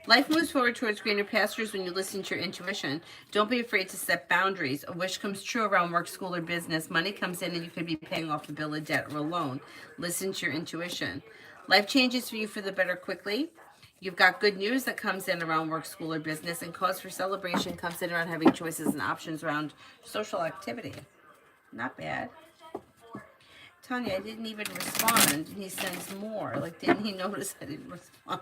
Life moves forward towards greener pastures when you listen to your intuition. Don't be afraid to set boundaries. A wish comes true around work, school, or business. Money comes in and you could be paying off a bill, a debt, or a loan. Listen to your intuition. Life changes for you for the better quickly. You've got good news that comes in around work, school, or business, and cause for celebration comes in around having choices and options around social activity. Not bad. Tanya, I didn't even respond. And he sends more. Like, didn't he notice I didn't respond?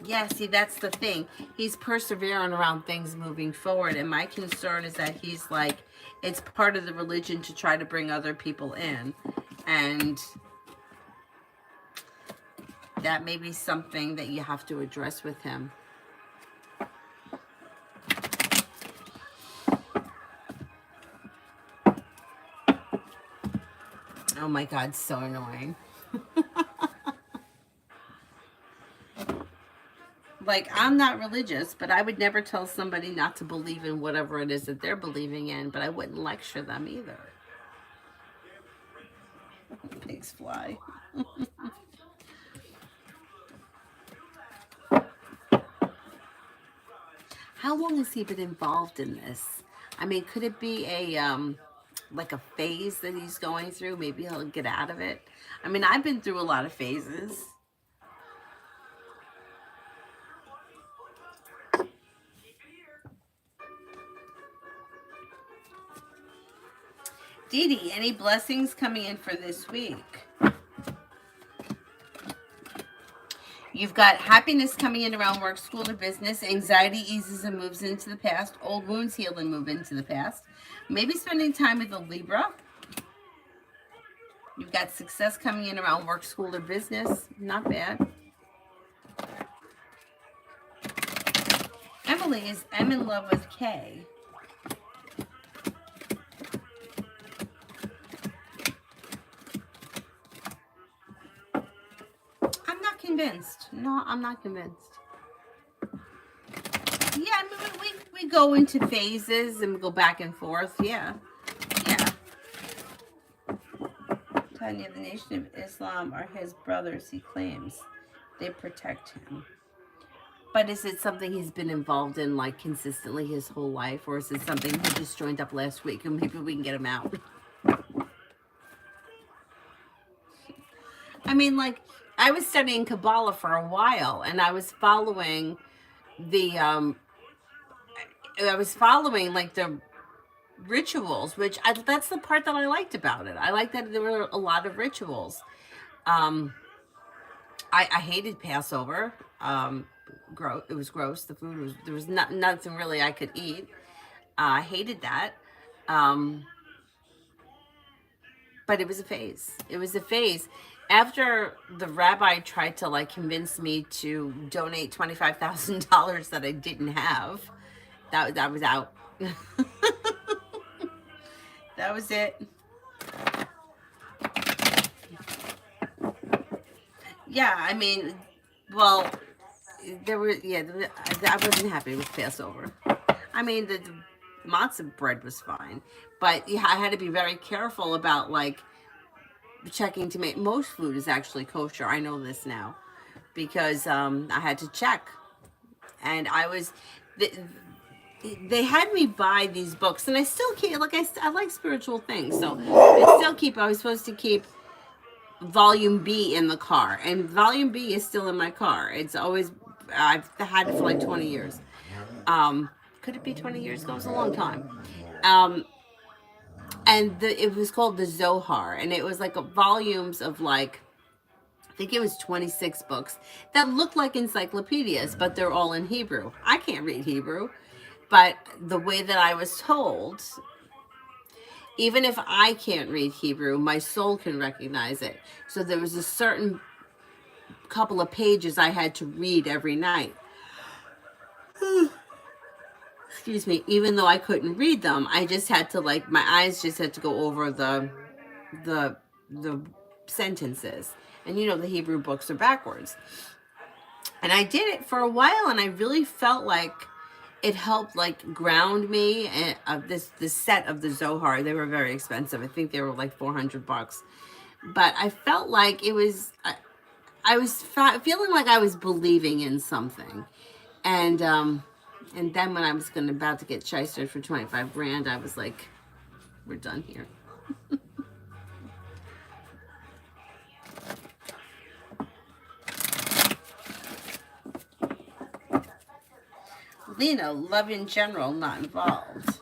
Yeah, see, that's the thing. He's persevering around things moving forward. And my concern is that he's like, it's part of the religion to try to bring other people in. And that may be something that you have to address with him. Oh my God, so annoying. Like, I'm not religious, but I would never tell somebody not to believe in whatever it is that they're believing in, but I wouldn't lecture them either. Pigs fly. How long has he been involved in this? I mean, could it be a like a phase that he's going through? Maybe he'll get out of it. I mean, I've been through a lot of phases. Dee Dee, any blessings coming in for this week? You've got happiness coming in around work, school, or business. Anxiety eases and moves into the past. Old wounds heal and move into the past. Maybe spending time with a Libra. You've got success coming in around work, school, or business. Not bad. Emily, is M in love with K? I'm not convinced. No, I'm not convinced. Yeah, I mean, we go into phases and we go back and forth. Yeah. Yeah. Tanya, the Nation of Islam are his brothers, he claims. They protect him. But is it something he's been involved in, like, consistently his whole life? Or is it something he just joined up last week and maybe we can get him out? I mean, like, I was studying Kabbalah for a while, and I was following the, like, the rituals, which that's the part that I liked about it. I liked that there were a lot of rituals. Um, I hated Passover. Gross. It was gross. The food was, there was nothing really I could eat. I hated that. Um, but it was a phase. It was a phase. After the rabbi tried to like convince me to donate $25,000 that I didn't have, that was out. That was it. Yeah, I mean, well, there were, yeah, I wasn't happy with Passover. I mean, the matzo bread was fine, but yeah, I had to be very careful about like checking to make most food is actually kosher. I know this now because I had to check, and I was. They had me buy these books, and I still keep like I like spiritual things, so I still keep. I was supposed to keep Volume B in the car, and Volume B is still in my car. It's always I've had it for like 20 years. Could it be 20 years ago? It was a long time. And it was called the Zohar, and it was like volumes of like I think it was 26 books that looked like encyclopedias, but they're all in Hebrew. I can't read Hebrew, but the way that I was told, even if I can't read Hebrew, my soul can recognize it. So there was a certain couple of pages I had to read every night. Excuse me. Even though I couldn't read them, I just had to like my eyes just had to go over the sentences. And you know the Hebrew books are backwards. And I did it for a while, and I really felt like it helped like ground me. And this set of the Zohar, they were very expensive. I think they were like $400. But I felt like it was I was feeling like I was believing in something. And then when I was about to get shystered for 25 grand, I was like, we're done here. Lena, love in general, not involved.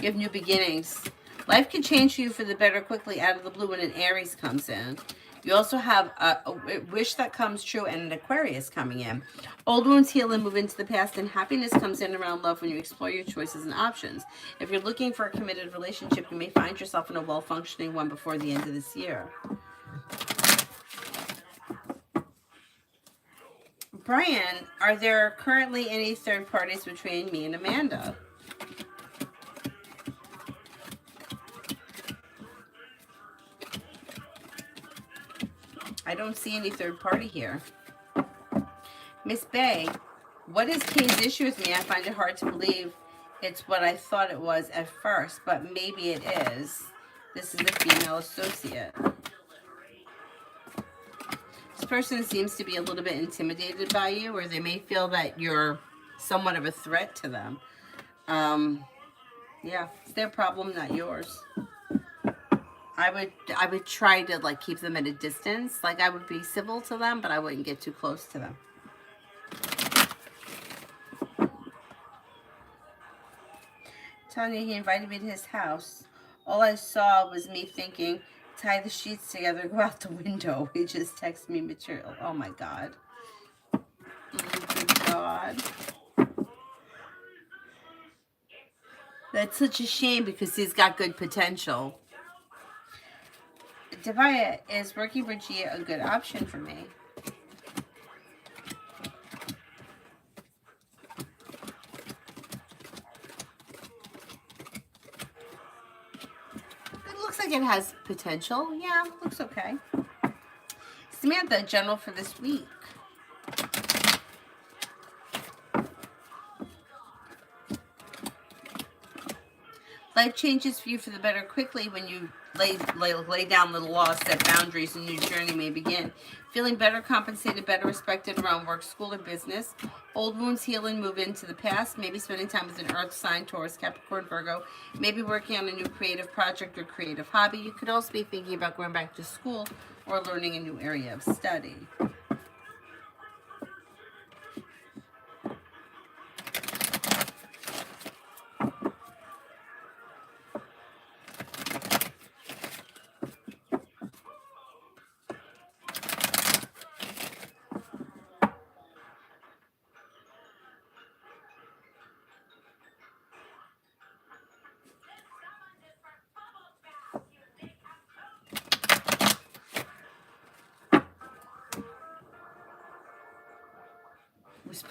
You have new beginnings. Life can change you for the better quickly out of the blue when an Aries comes in. You also have a wish that comes true and an Aquarius coming in. Old wounds heal and move into the past, and happiness comes in around love when you explore your choices and options. If you're looking for a committed relationship, you may find yourself in a well-functioning one before the end of this year. Brian, are there currently any third parties between me and Amanda? I don't see any third party here. Miss Bay, what is Kay's issue with me? I find it hard to believe it's what I thought it was at first, but maybe it is. This is a female associate. This person seems to be a little bit intimidated by you, or they may feel that you're somewhat of a threat to them. Yeah, it's their problem, not yours. I would try to like keep them at a distance. Like I would be civil to them, but I wouldn't get too close to them. Tanya, he invited me to his house. All I saw was me thinking, tie the sheets together, go out the window. He just texted me material. Oh my God. Oh my God. That's such a shame because he's got good potential. Devaya, is working for Gia a good option for me? It looks like it has potential. Yeah, looks okay. Samantha, general for this week. Life changes for you for the better quickly when you lay down the law, set boundaries, and your journey may begin. Feeling better compensated, better respected around work, school, or business. Old wounds heal and move into the past. Maybe spending time with an earth sign, Taurus, Capricorn, Virgo. Maybe working on a new creative project or creative hobby. You could also be thinking about going back to school or learning a new area of study.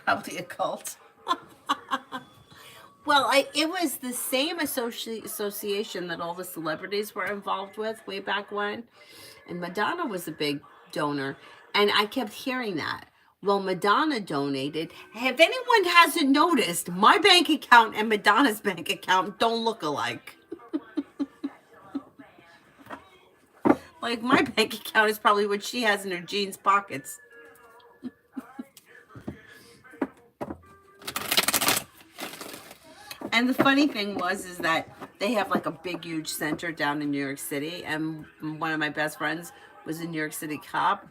Probably a cult. Well, it was the same association that all the celebrities were involved with way back when. And Madonna was a big donor. And I kept hearing that. Well, Madonna donated. If anyone hasn't noticed, my bank account and Madonna's bank account don't look alike. Like, my bank account is probably what she has in her jeans pockets. And the funny thing is that they have like a big, huge center down in New York City. And one of my best friends was a New York City cop.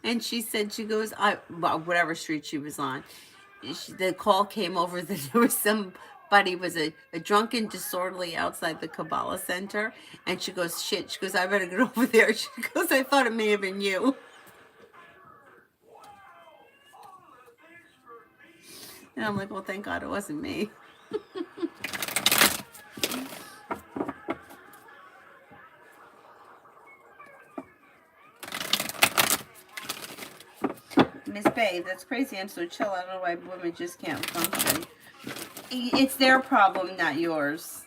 And she said, she goes, whatever street she was on, the call came over that there was somebody was a drunken disorderly outside the Kabbalah Center. And she goes, shit. She goes, I better get over there. She goes, I thought it may have been you. And I'm like, well, thank God it wasn't me. Miss Bay, that's crazy. I'm so chill. I don't know why women just can't function. It's their problem, not yours.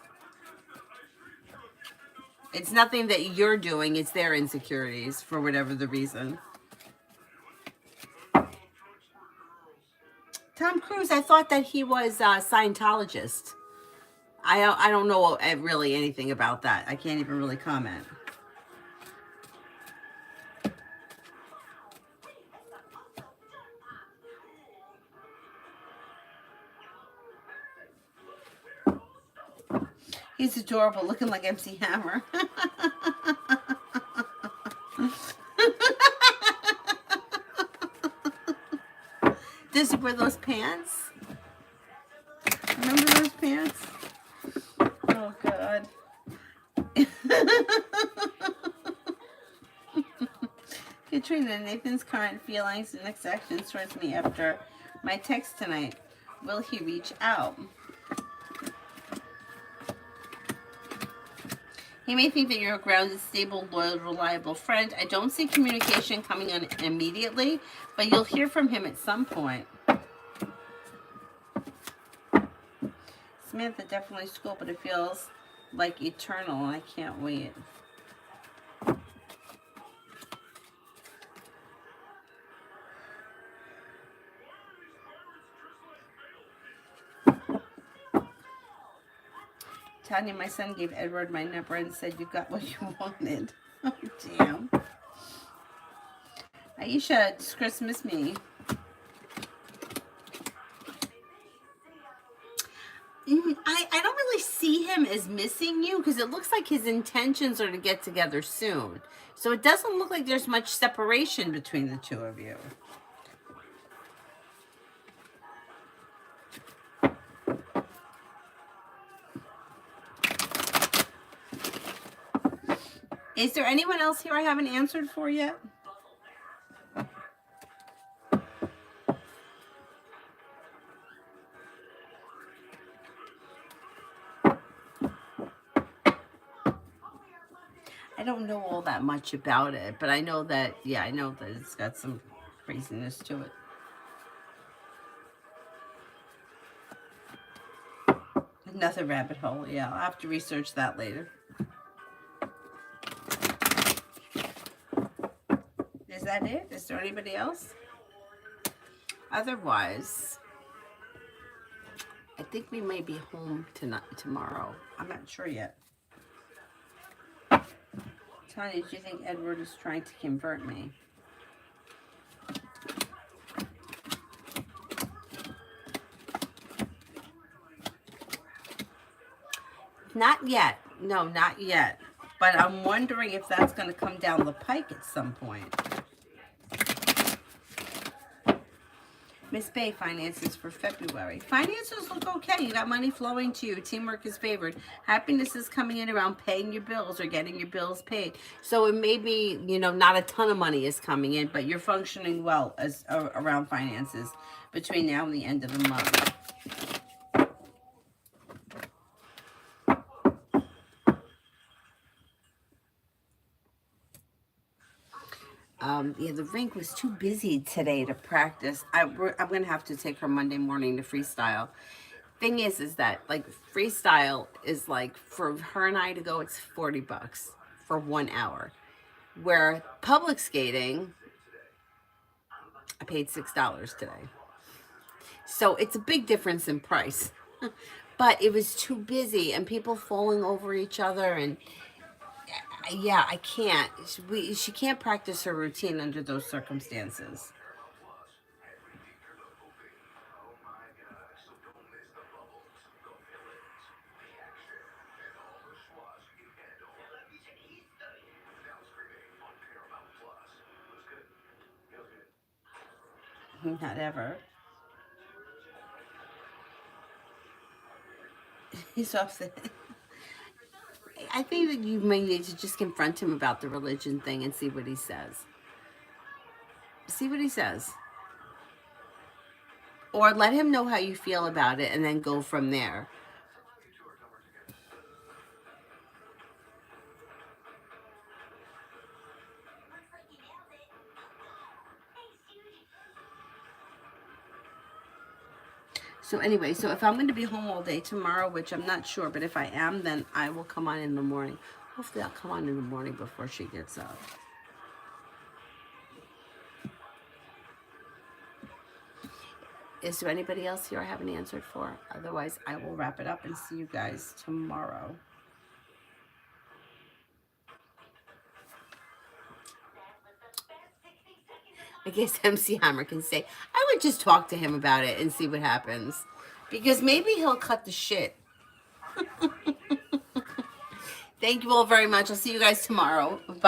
It's nothing that you're doing. It's their insecurities for whatever the reason. Tom Cruise, I thought that he was a Scientologist. I don't know really anything about that. I can't even really comment. He's adorable, looking like MC Hammer. Does he wear those pants? Remember those pants? Oh, God. Katrina, Nathan's current feelings and next actions towards me after my text tonight. Will he reach out? He may think that you're a grounded, stable, loyal, reliable friend. I don't see communication coming on immediately, but you'll hear from him at some point. Samantha, definitely school, but it feels like eternal, and I can't wait. Tanya, my son gave Edward my number and said you got what you wanted. Oh, damn. Aisha, it's Christmas me. I don't really see him as missing you because it looks like his intentions are to get together soon. So it doesn't look like there's much separation between the two of you. Is there anyone else here I haven't answered for yet? I don't know all that much about it, but I know that, yeah, I know that it's got some craziness to it. Another rabbit hole, yeah. I'll have to research that later. Is that it? Is there anybody else? Otherwise, I think we may be home tomorrow. I'm not sure yet. Tanya, do you think Edward is trying to convert me? Not yet. No, not yet. But I'm wondering if that's going to come down the pike at some point. Miss Bay, finances for February. Finances look okay. You got money flowing to you. Teamwork is favored. Happiness is coming in around paying your bills or getting your bills paid. So it may be, not a ton of money is coming in, but you're functioning well as around finances between now and the end of the month. Yeah, the rink was too busy today to practice. I'm gonna have to take her Monday morning to freestyle. Thing is that like freestyle is like for her and I to go, it's $40 for 1 hour. Where public skating, I paid $6 today. So it's a big difference in price. But it was too busy and people falling over each other, and yeah, I can't. She can't practice her routine under those circumstances. Not ever. He's upset. I think that you may need to just confront him about the religion thing and see what he says. See what he says. Or let him know how you feel about it and then go from there. So anyway, so if I'm going to be home all day tomorrow, which I'm not sure, but if I am, then I will come on in the morning. Hopefully I'll come on in the morning before she gets up. Is there anybody else here I haven't answered for? Otherwise, I will wrap it up and see you guys tomorrow. I guess MC Hammer can say, I would just talk to him about it and see what happens. Because maybe he'll cut the shit. Thank you all very much. I'll see you guys tomorrow. Bye.